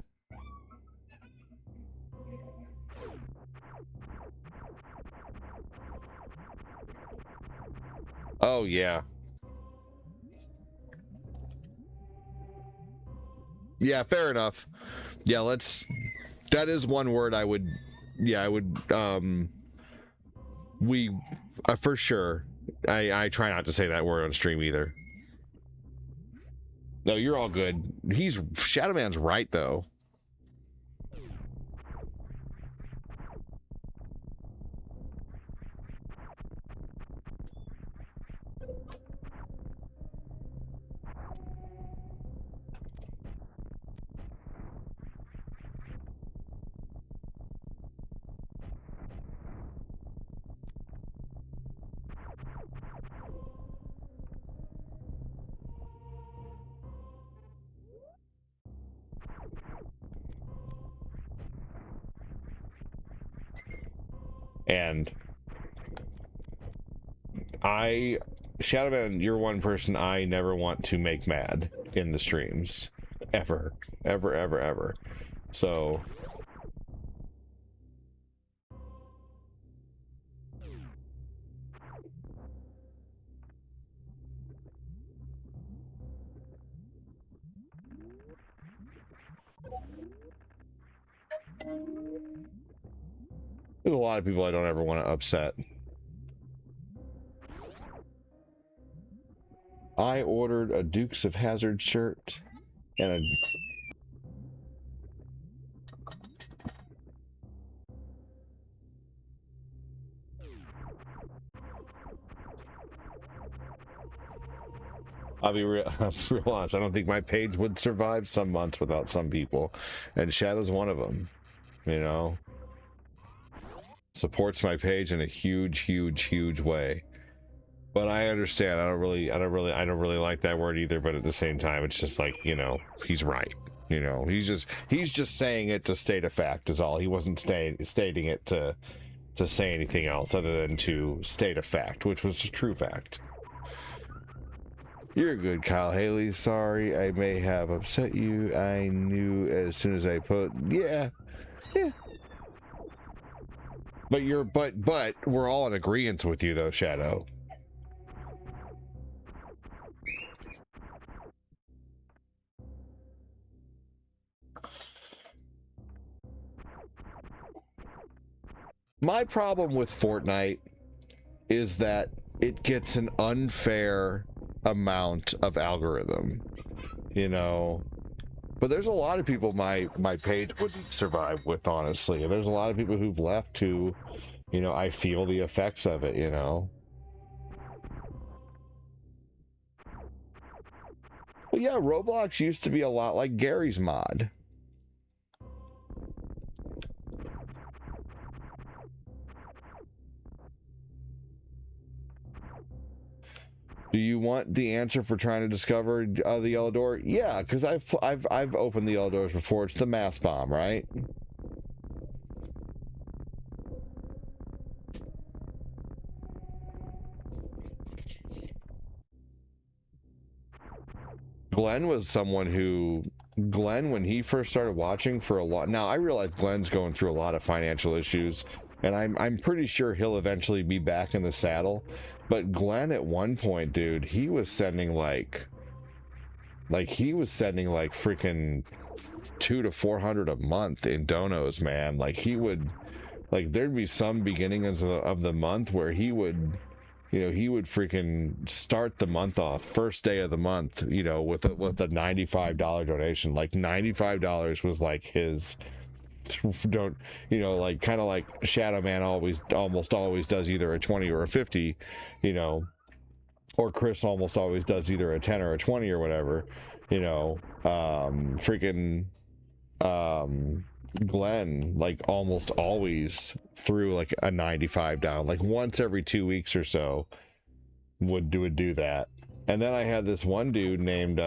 Oh, yeah. Yeah, fair enough. Yeah, let's... That is one word I would... Yeah, I would... We... for sure. I try not to say that word on stream either. No, you're all good. Shadow Man's right, though. And Shadowman, you're one person I never want to make mad in the streams. Ever. Ever, ever, ever. So... there's a lot of people I don't ever want to upset. I ordered a Dukes of Hazzard shirt and a... I'll be real honest, I don't think my page would survive some months without some people. And Shadow's one of them, you know? Supports my page in a huge, huge, huge way. But I understand. I don't really like that word either. But at the same time, it's just like, you know, he's right. You know, he's just saying it to state a fact is all. He wasn't stating it to say anything else other than to state a fact, which was a true fact. You're good, Kyle Haley. Sorry, I may have upset you. I knew as soon as I put, yeah. But we're all in agreement with you though, Shadow. My problem with Fortnite is that it gets an unfair amount of algorithm, you know. But there's a lot of people my page wouldn't survive with, honestly. There's a lot of people who've left who, you know, I feel the effects of it, you know. Well, yeah, Roblox used to be a lot like Gary's mod. Do you want the answer for trying to discover the yellow door? Yeah, because I've opened the yellow doors before. It's the mass bomb, right? Glenn was someone who, when he first started watching for a lot, now I realize Glenn's going through a lot of financial issues, and I'm pretty sure he'll eventually be back in the saddle. But Glenn at one point, dude, he was sending like freaking 200 to 400 a month in donos, man. Like he would, like there'd be some beginnings of the month where he would, you know, he would freaking start the month off first day of the month, you know, with a $95 donation. Like $95 was like his, don't, you know, like kind of like Shadow Man almost always does either a 20 or a 50, you know, or Chris almost always does either a 10 or a 20 or whatever, you know. Glenn like almost always threw like a 95 down, like once every 2 weeks or so would do that. And then I had this one dude named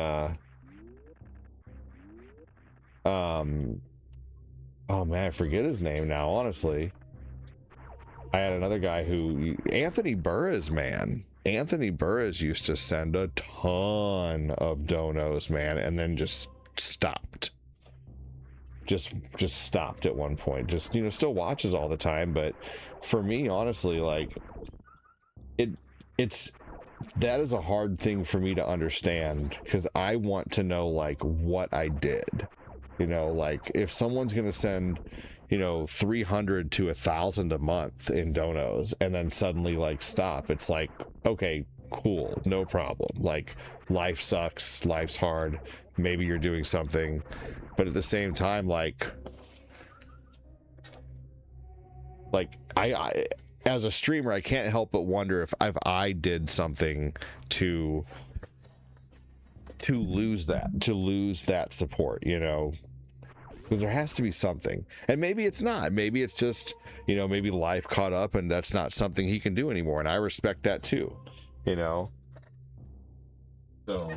oh man, I forget his name now, honestly. I had another guy who, Anthony Burris, man. Anthony Burris used to send a ton of donos, man, and then just stopped. Just stopped at one point. Just, you know, still watches all the time, but for me, honestly, like it's that is a hard thing for me to understand, because I want to know like what I did. You know, like if someone's gonna send, you know, 300 to 1,000 a month in donos and then suddenly like stop, it's like, okay, cool, no problem. Like life sucks, life's hard, maybe you're doing something, but at the same time, like as a streamer, I can't help but wonder if I did something to lose that support, you know, because there has to be something. And maybe it's not. Maybe it's just, you know, maybe life caught up and that's not something he can do anymore. And I respect that too, you know. So,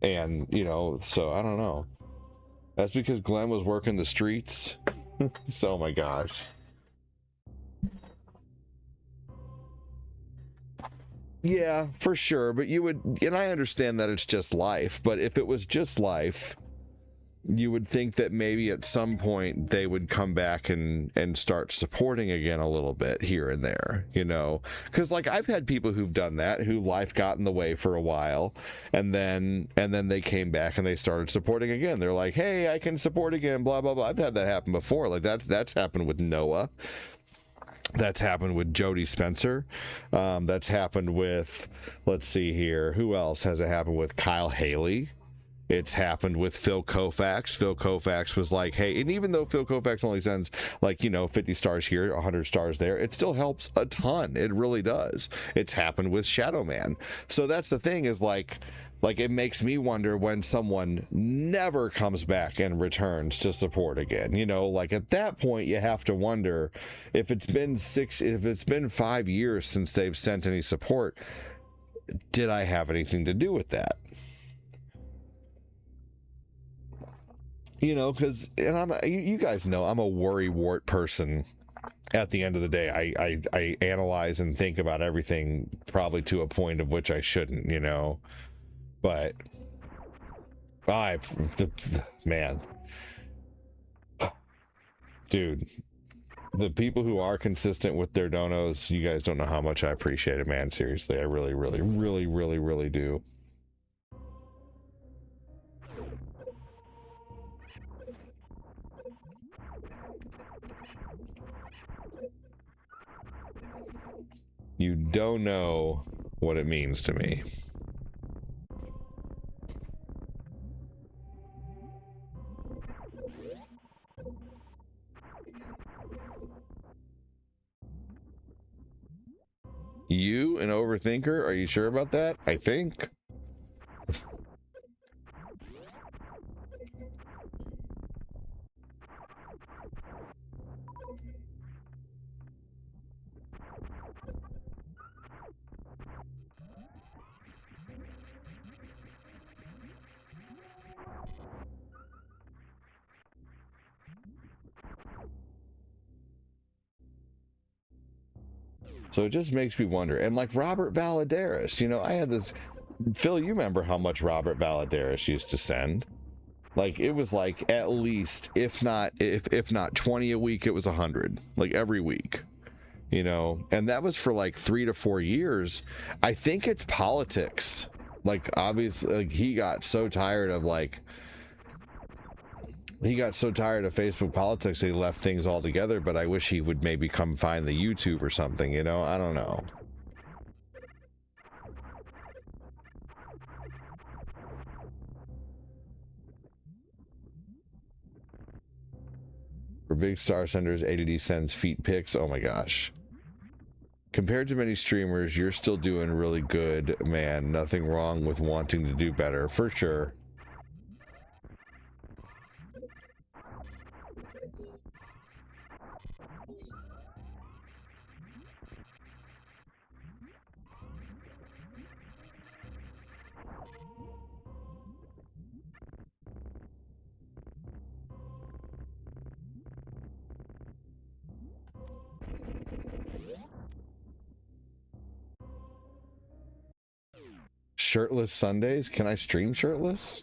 and, you know, so I don't know. That's because Glenn was working the streets. So, oh my gosh. Yeah, for sure. But you would, and I understand that it's just life, but if it was just life, you would think that maybe at some point they would come back and start supporting again a little bit here and there, you know, because like I've had people who've done that, who life got in the way for a while, and then they came back and they started supporting again. They're like, hey, I can support again, blah blah blah. I've had that happen before. Like that's happened with Noah. That's happened with Jody Spencer. That's happened with, let's see here, who else has it happened with? Kyle Haley. It's happened with Phil Koufax. Phil Koufax was like, hey, and even though Phil Koufax only sends like, you know, 50 stars here, 100 stars there, it still helps a ton. It really does. It's happened with Shadow Man. So that's the thing, is like it makes me wonder when someone never comes back and returns to support again. You know, like at that point you have to wonder if it's been 5 years since they've sent any support, did I have anything to do with that? You know, because, and you guys know I'm a worrywart person. At the end of the day, I analyze and think about everything, probably to a point of which I shouldn't, you know. But man, dude, the people who are consistent with their donos, you guys don't know how much I appreciate it, man. Seriously, I really, really, really, really, really do. You don't know what it means to me. You, an overthinker? Are you sure about that? I think. So it just makes me wonder. And like Robert Valadares, you know, I had this, Phil, you remember how much Robert Valadares used to send? Like it was like at least, if not 20 a week, it was 100, like every week, you know. And that was for like 3 to 4 years. I think it's politics. Like obviously, like he got so tired of Facebook politics that he left things altogether. But I wish he would maybe come find the YouTube or something, you know. I don't know. For big star senders, ADD sends feet pics. Oh my gosh. Compared to many streamers, you're still doing really good, man. Nothing wrong with wanting to do better, for sure. Shirtless Sundays? Can I stream shirtless?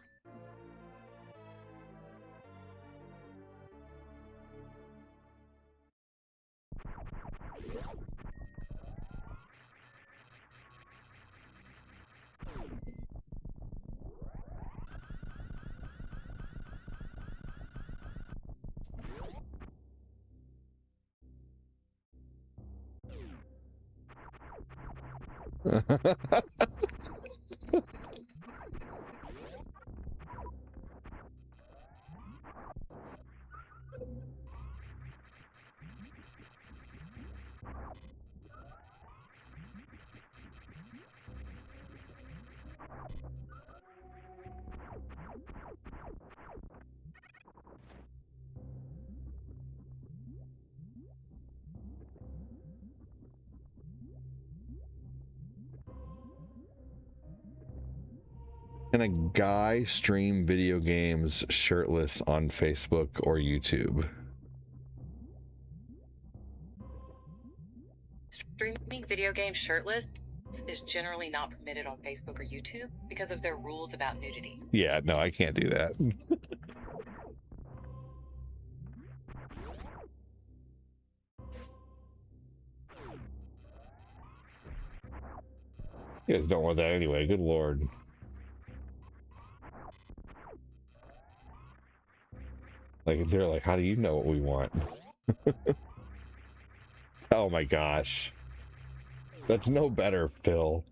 Can a guy stream video games shirtless on Facebook or YouTube? Streaming video games shirtless is generally not permitted on Facebook or YouTube because of their rules about nudity. Yeah, no, I can't do that. You guys don't want that anyway. Good lord. Like, they're like, how do you know what we want? Oh my gosh. That's no better, Phil.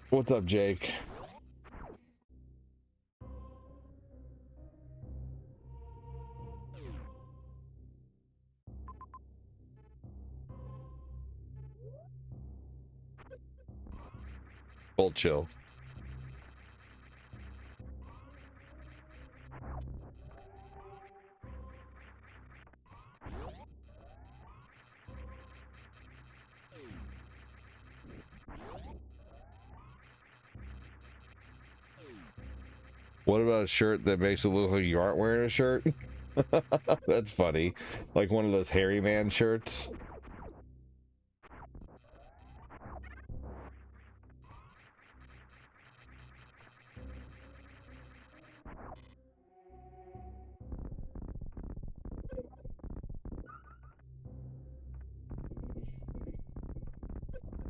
What's up, Jake? Full chill. What about a shirt that makes it look like you aren't wearing a shirt? That's funny. Like one of those hairy man shirts.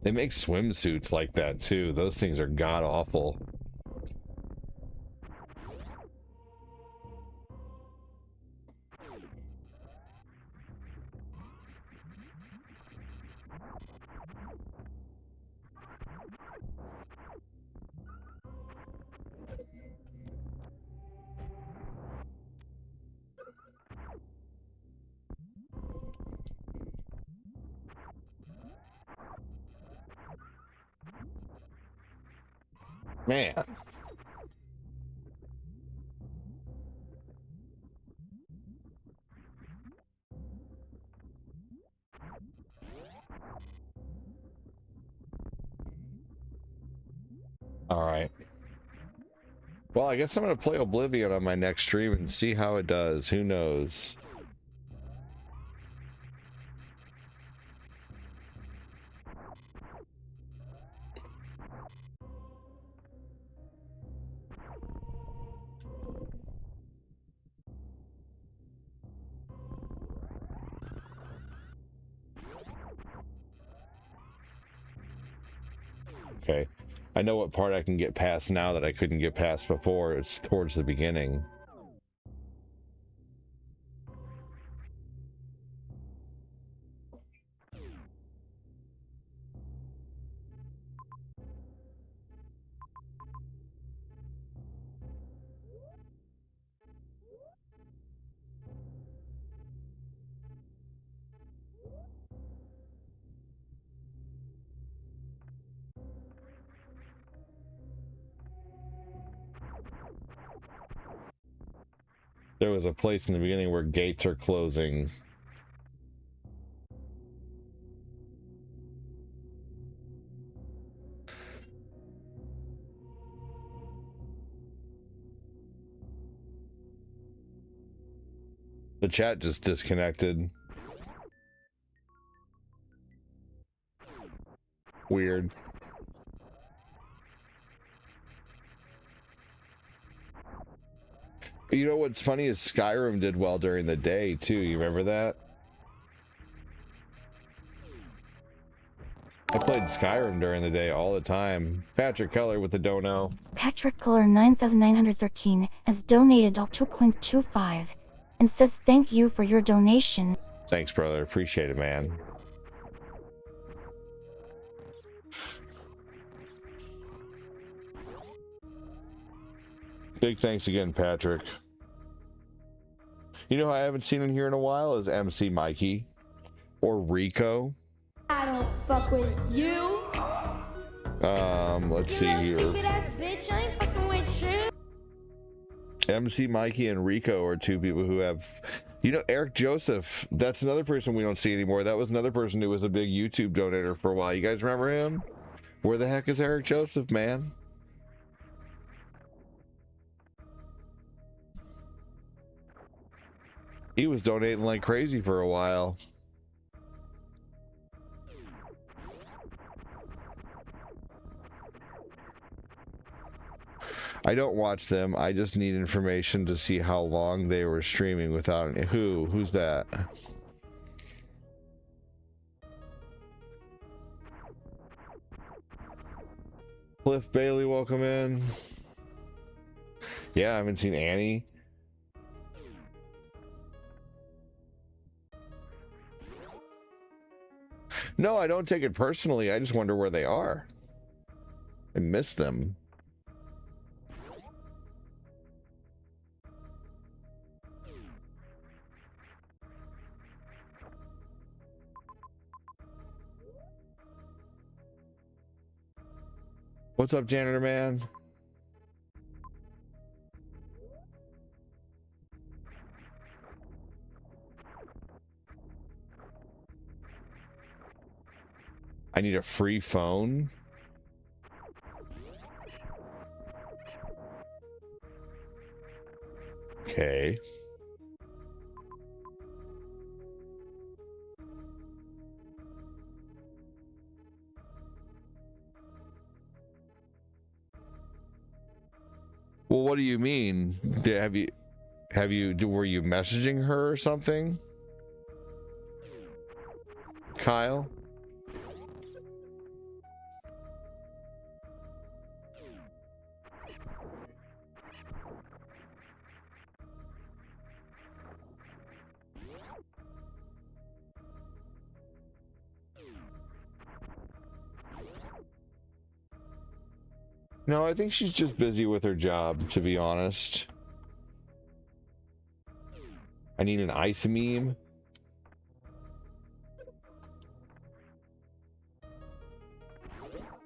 They make swimsuits like that too. Those things are god awful. Man. All right. Well, I guess I'm going to play Oblivion on my next stream and see how it does. Who knows? Okay. I know what part I can get past now that I couldn't get past before. It's towards the beginning. There was a place in the beginning where gates are closing. The chat just disconnected. Weird. You know what's funny is Skyrim did well during the day too. You remember that? I played Skyrim during the day all the time. Patrick Keller with the dono. Patrick Keller 9913 has donated all 2.25 and says thank you for your donation. Thanks, brother. Appreciate it, man. Big thanks again, Patrick. You know who I haven't seen in here in a while is MC Mikey or Rico. I don't fuck with you. Let's see here. Stupid ass bitch, I ain't fucking with you. MC Mikey and Rico are two people who have, you know, Eric Joseph. That's another person we don't see anymore. That was another person who was a big YouTube donator for a while. You guys remember him? Where the heck is Eric Joseph, man? He was donating like crazy for a while. I don't watch them. I just need information to see how long they were streaming without any. Who's that? Cliff Bailey, welcome in. Yeah, I haven't seen Annie. No, I don't take it personally. I just wonder where they are. I miss them. What's up, janitor man? I need a free phone. Okay. Well, what do you mean? Were you messaging her or something? Kyle? No, I think she's just busy with her job, to be honest. I need an ice meme.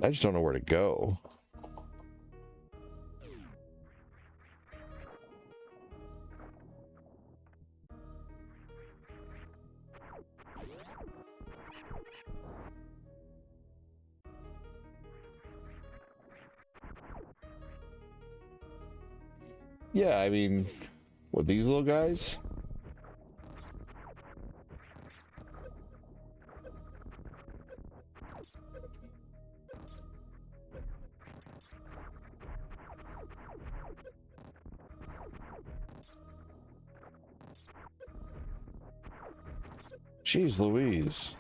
I just don't know where to go. Yeah, I mean, what, these little guys? Jeez Louise.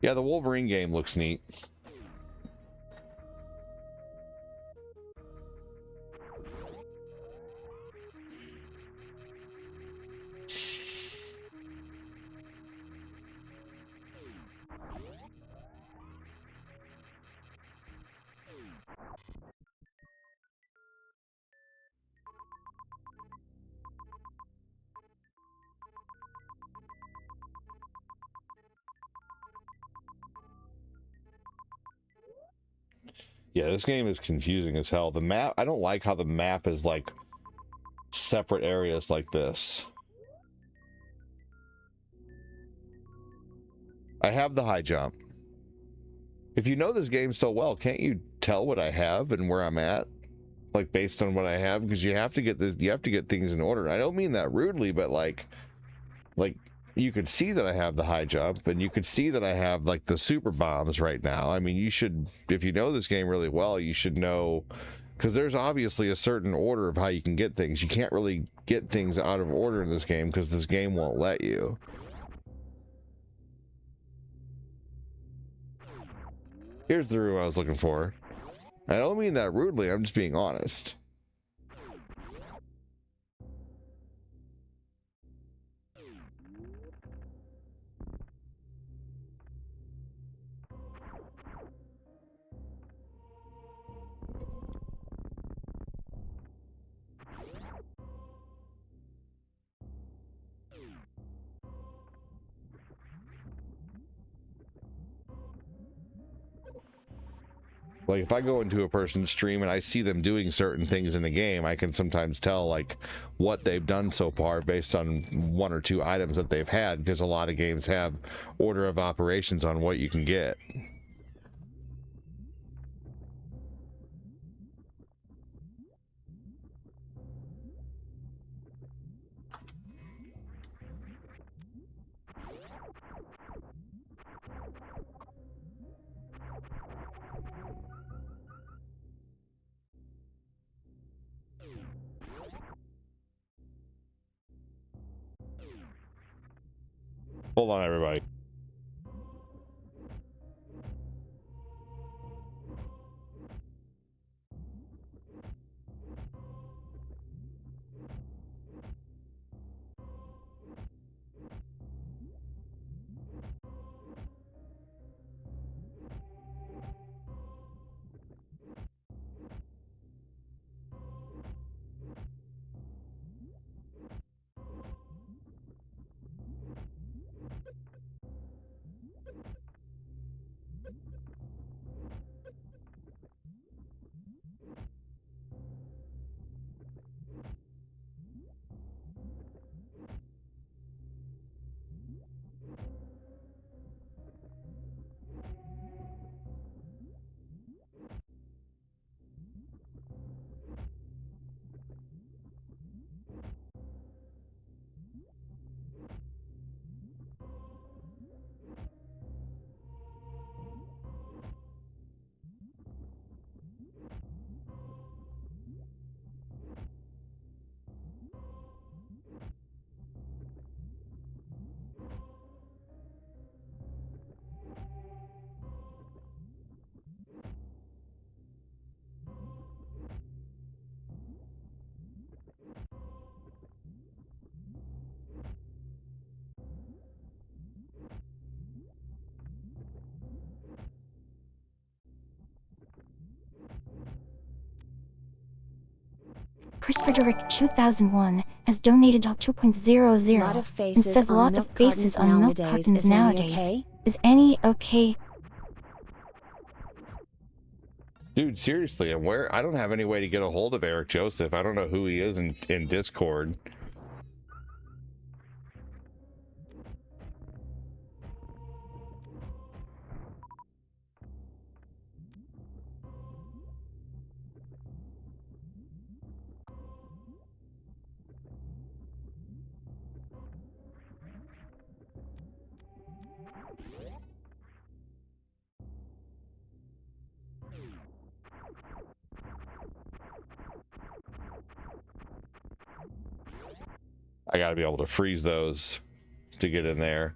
Yeah, the Wolverine game looks neat. Yeah, this game is confusing as hell. The map, I don't like how the map is like separate areas like this. I have the high jump. If you know this game so well, can't you tell what I have and where I'm at? Like based on what I have, because you have to get this, you have to get things in order. I don't mean that rudely, but like you could see that I have the high jump, and you could see that I have like the super bombs right now. I mean, you should, if you know this game really well, you should know, because there's obviously a certain order of how you can get things. You can't really get things out of order in this game because this game won't let you. Here's the room I was looking for. I don't mean that rudely, I'm just being honest. Like if I go into a person's stream and I see them doing certain things in the game, I can sometimes tell like what they've done so far based on 1 or 2 items that they've had, because a lot of games have order of operations on what you can get. Hold on, everybody. Chris Frederick 2001 has donated $2.00 Lot of and faces says on lot milk of faces cartons on milk nowadays. cartons Is any nowadays. okay? Is any okay? Dude, seriously, and where I don't have any way to get a hold of Eric Joseph. I don't know who he is in Discord. I gotta be able to freeze those to get in there.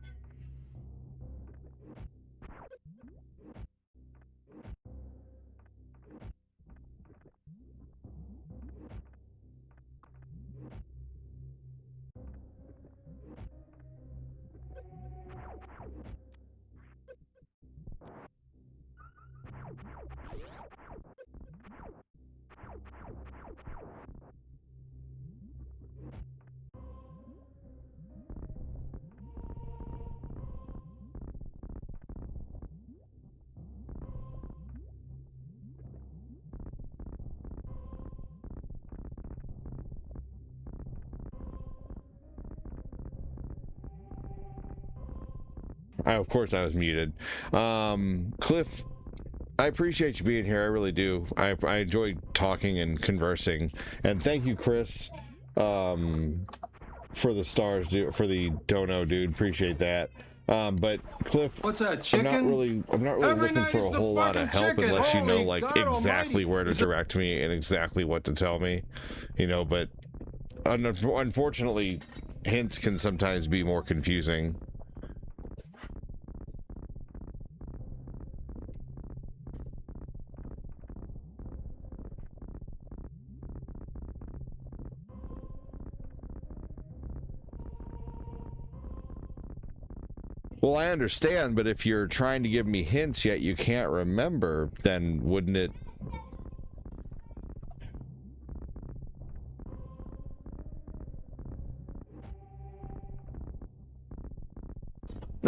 Of course I was muted. Cliff, I appreciate you being here. I really do. I enjoy talking and conversing. And thank you, Chris, for the stars, dude, for the dono, dude. Appreciate that. But Cliff, what's that, chicken? I'm not really Every looking night for is a the whole lot of fucking help chicken. unless you know Holy like God exactly Almighty. where to direct me and exactly what to tell me, you know. But unfortunately, hints can sometimes be more confusing. Well, I understand, but if you're trying to give me hints yet you can't remember, then wouldn't it...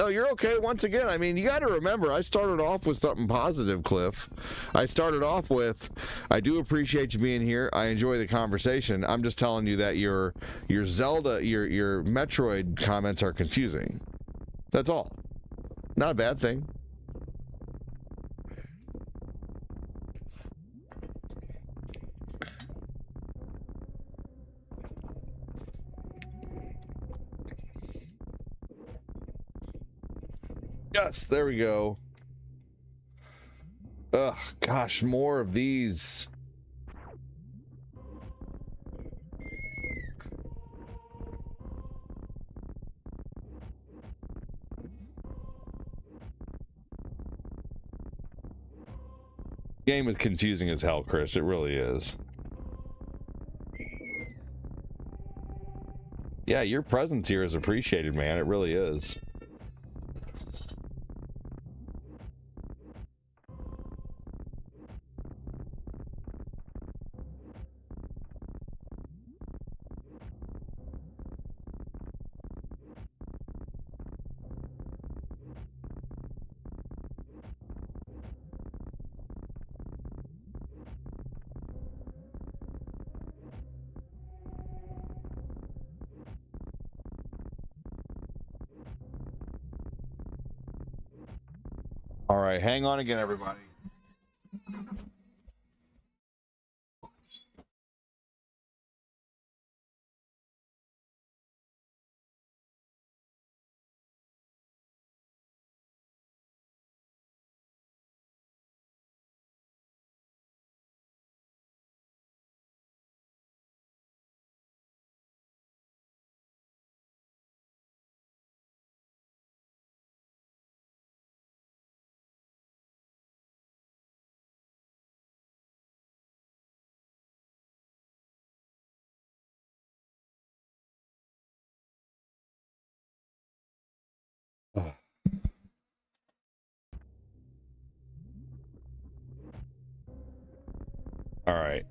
No, you're okay. Once again, I mean, you got to remember, I started off with something positive, Cliff. I started off with, I do appreciate you being here. I enjoy the conversation. I'm just telling you that your Zelda, your Metroid comments are confusing. That's all. Not a bad thing. Yes, there we go. Ugh, gosh, more of these. Game is confusing as hell, Chris. It really is. Yeah, your presence here is appreciated, man. It really is. All right, hang on again, everybody. All right.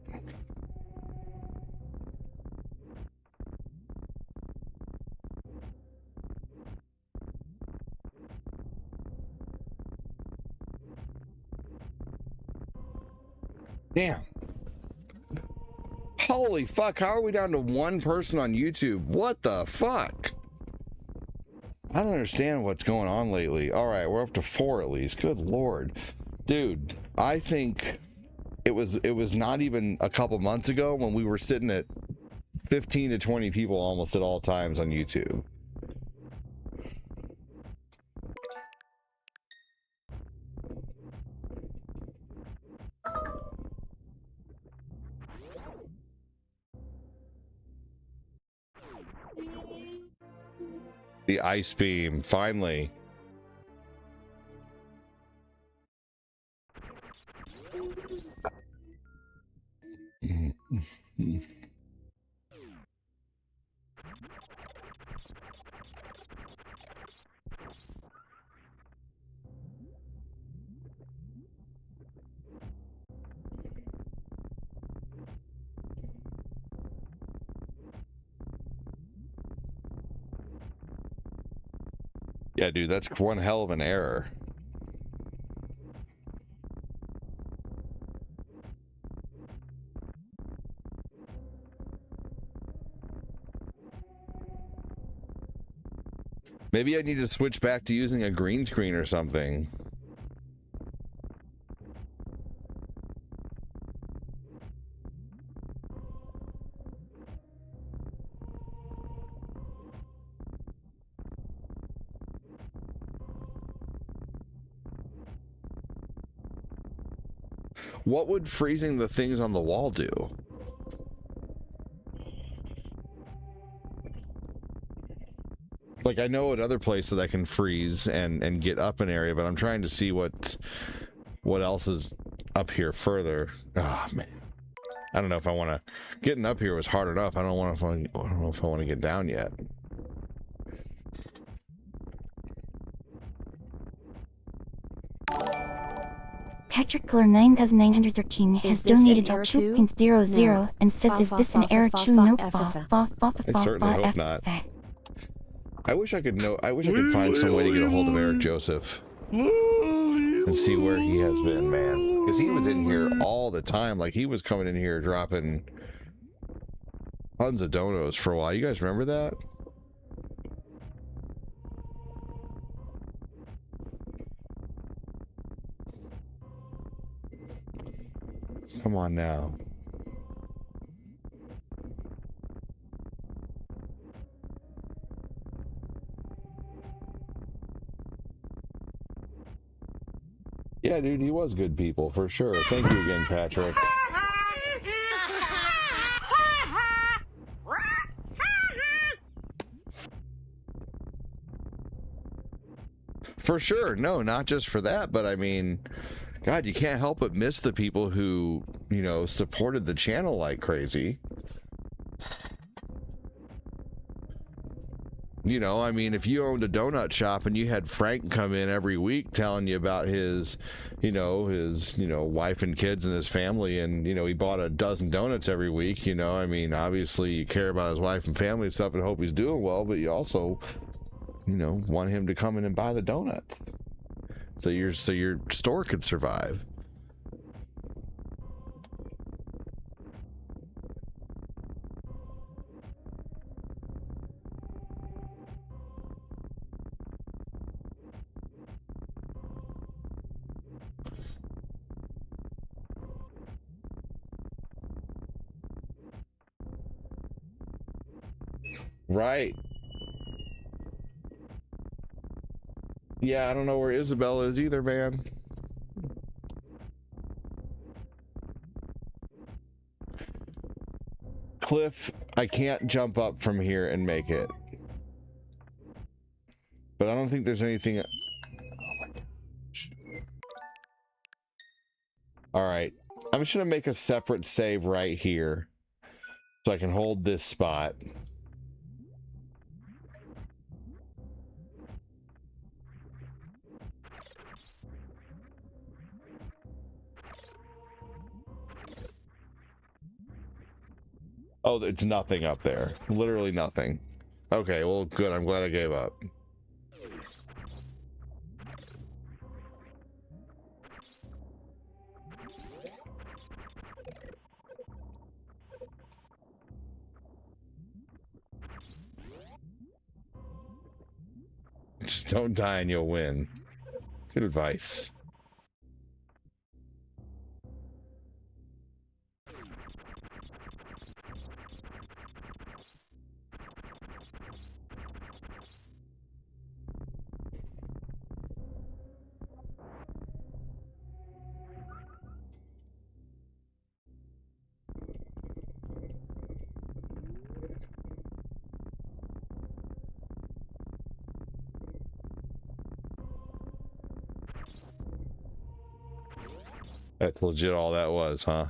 Damn. Holy fuck, how are we down to one person on YouTube? What the fuck? I don't understand what's going on lately. All right, we're up to 4 at least. Good Lord. Dude, I think it was not even a couple months ago when we were sitting at 15 to 20 people almost at all times on YouTube. The ice beam, finally. Yeah, dude, that's one hell of an error. Maybe I need to switch back to using a green screen or something. What would freezing the things on the wall do? Like, I know at other places I can freeze and get up an area, but I'm trying to see what else is up here further. Oh man, I don't know if I want to. Getting up here was hard enough. I don't know if I want to get down yet. Patrick Gler 9913 has donated $2.00 and says, "Is this an error too?" No, I certainly hope not. I wish I could find some way to get a hold of Eric Joseph and see where he has been, man. Because he was in here all the time. Like, he was coming in here dropping tons of donos for a while. You guys remember that? Come on now. Yeah, dude, he was good people, for sure. Thank you again, Patrick. For sure. No, not just for that, but I mean, God, you can't help but miss the people who, you know, supported the channel like crazy. You know, I mean, if you owned a donut shop and you had Frank come in every week telling you about his wife and kids and his family, and, you know, he bought a dozen donuts every week, you know, I mean, obviously you care about his wife and family and stuff and hope he's doing well, but you also, you know, want him to come in and buy the donuts so your store could survive. Right. Yeah, I don't know where Isabel is either, man. Cliff, I can't jump up from here and make it. But I don't think there's anything... Oh my gosh. Alright. I'm just gonna make a separate save right here so I can hold this spot. Oh, it's nothing up there. Literally nothing. Okay, well, good. I'm glad I gave up. Just don't die and you'll win. Good advice. That's legit all that was, huh?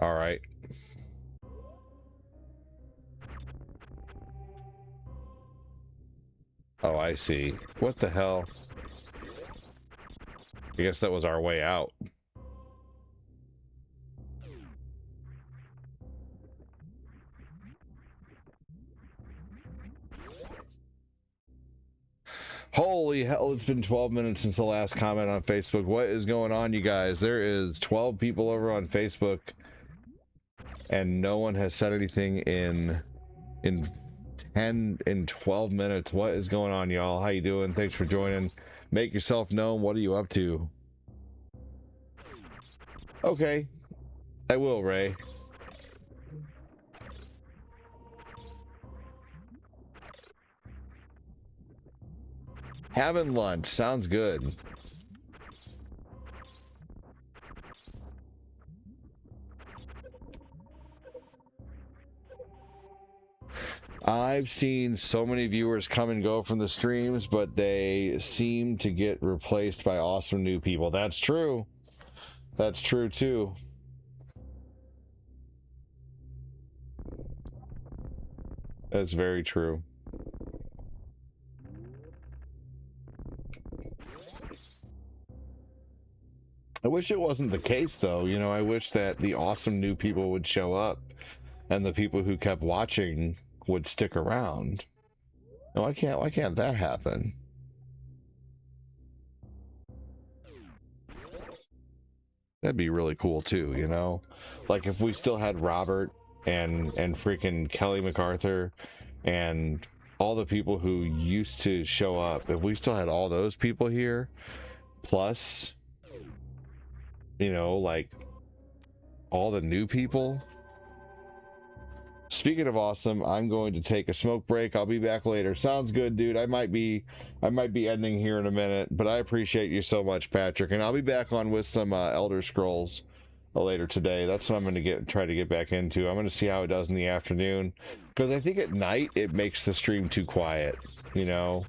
All right. Oh, I see. What the hell? I guess that was our way out. Holy hell, it's been 12 minutes since the last comment on Facebook. What is going on, you guys? There is 12 people over on Facebook and no one has said anything in 12 minutes. What is going on, y'all? How you doing? Thanks for joining. Make yourself known. What are you up to? Okay, I will, Ray. Having lunch sounds good. I've seen so many viewers come and go from the streams, but they seem to get replaced by awesome new people. That's true. That's true too. That's very true. wish it wasn't the case, though. You know, I wish that the awesome new people would show up and the people who kept watching would stick around. And why can't that happen? That'd be really cool too, you know? Like if we still had Robert and freaking Kelly MacArthur and all the people who used to show up, if we still had all those people here, plus, you know, like all the new people. Speaking of awesome, I'm going to take a smoke break. I'll be back later. Sounds good, dude. I might be ending here in a minute, but I appreciate you so much, Patrick. And I'll be back on with some Elder Scrolls later today. That's what I'm going to try to get back into. I'm going to see how it does in the afternoon, because I think at night it makes the stream too quiet, you know.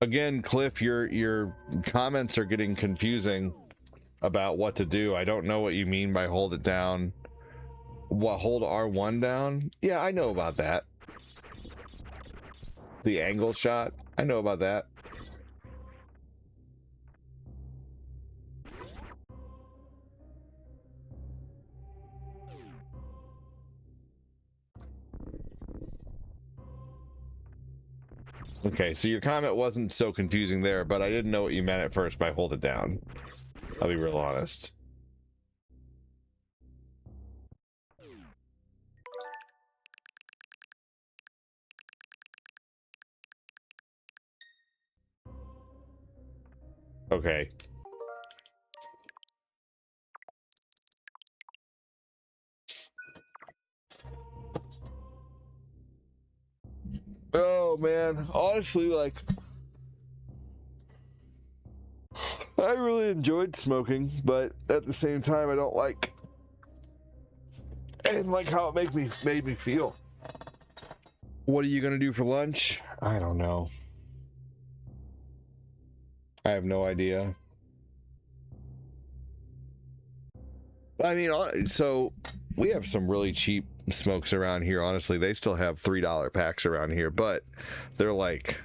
Again, Cliff, your comments are getting confusing about what to do. I don't know what you mean by hold it down. What, hold R1 down? Yeah, I know about that. The angle shot? I know about that. Okay, so your comment wasn't so confusing there, but I didn't know what you meant at first by hold it down. I'll be real honest. Okay. Oh man, honestly, like, I really enjoyed smoking, but at the same time, I don't like, and like how it made me feel. What are you gonna do for lunch? I don't know. I have no idea. I mean, so we have some really cheap smokes around here. Honestly, they still have $3 packs around here, but they're like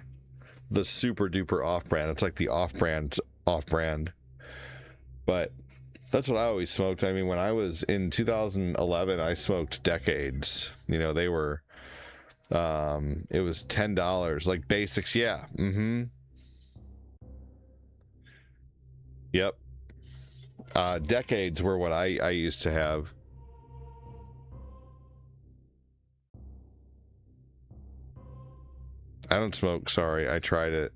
the super duper off-brand. It's like the off-brand. But that's what I always smoked. I mean, when I was in 2011, I smoked Decades. You know, they were it was $10, like basics. Yeah. Yep. Decades were what I used to have. I don't smoke, sorry. I tried it.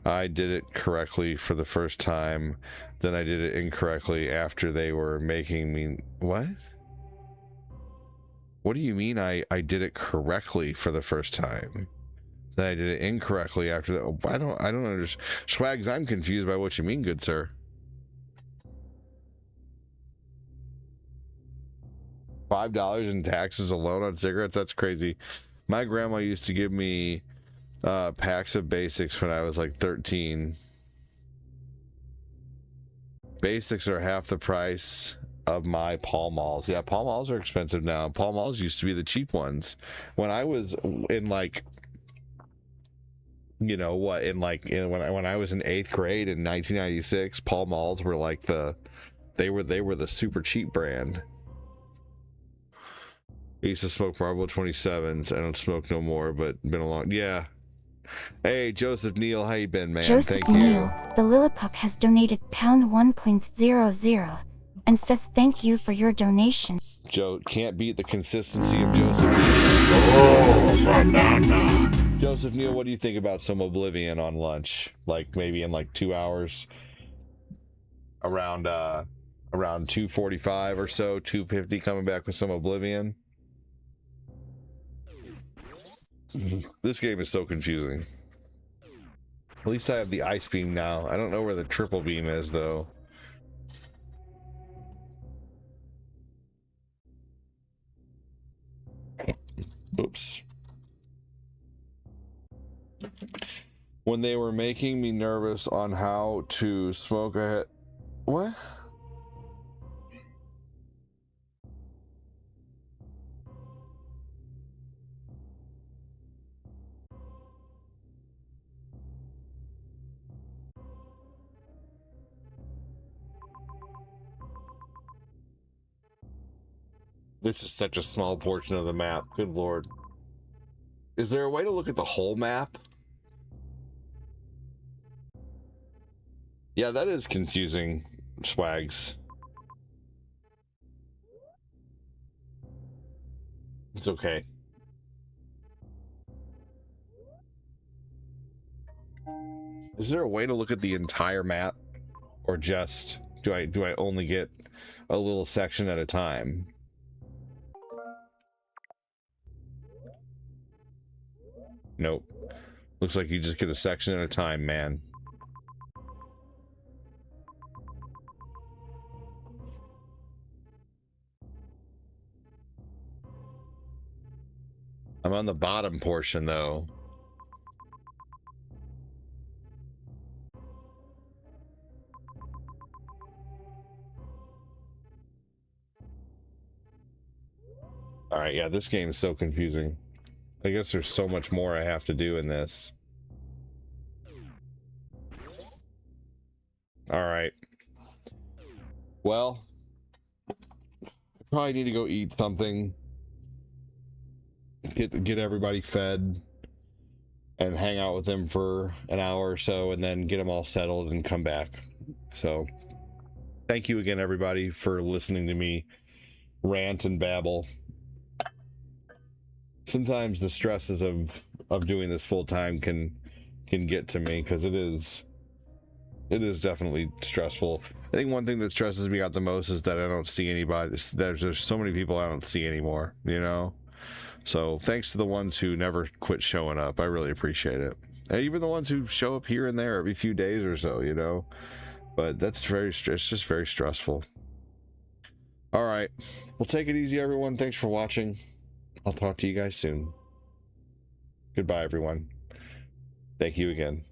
I did it correctly for the first time. Then I did it incorrectly after they were making me... What? What do you mean I did it correctly for the first time? Then I did it incorrectly after that. I don't understand. Swags, I'm confused by what you mean, good sir. $5 in taxes alone on cigarettes? That's crazy. My grandma used to give me packs of basics when I was like 13. Basics are half the price of my Pall Malls. Yeah, Pall Malls are expensive now. Pall Malls used to be the cheap ones. When I was in like, you know what, when I was in 8th grade in 1996, Pall Malls were like they were the super cheap brand. I used to smoke Marlboro 27s. I don't smoke no more, but been a long... Yeah. Hey, Joseph Neal, how you been, man? Joseph Thank Neal, you. the Lilliput has donated £1.00 and says thank you for your donation. Joe, can't beat the consistency of Joseph Neal. Joseph Neal, what do you think about some Oblivion on lunch? Like maybe in like 2 hours? Around 2:45 or so, 2:50, coming back with some Oblivion. This game is so confusing. At least I have the ice beam now. I don't know where the triple beam is though. Oops. When they were making me nervous on how to smoke, I had... What? This is such a small portion of the map. Good lord. Is there a way to look at the whole map? Yeah, that is confusing, Swags. It's okay. Is there a way to look at the entire map? Or just do I only get a little section at a time? Nope. Looks like you just get a section at a time, man. I'm on the bottom portion though. All right, yeah, this game is so confusing. I guess there's so much more I have to do in this. All right. Well, I probably need to go eat something. Get everybody fed and hang out with them for an hour or so and then get them all settled and come back. So thank you again, everybody, for listening to me rant and babble. Sometimes the stresses of doing this full time can get to me, because it is definitely stressful. I think one thing that stresses me out the most is that I don't see anybody. There's so many people I don't see anymore, you know. So thanks to the ones who never quit showing up. I really appreciate it. And even the ones who show up here and there every few days or so, you know. But it's just very stressful. All right, well, take it easy, everyone. Thanks for watching. I'll talk to you guys soon. Goodbye, everyone. Thank you again.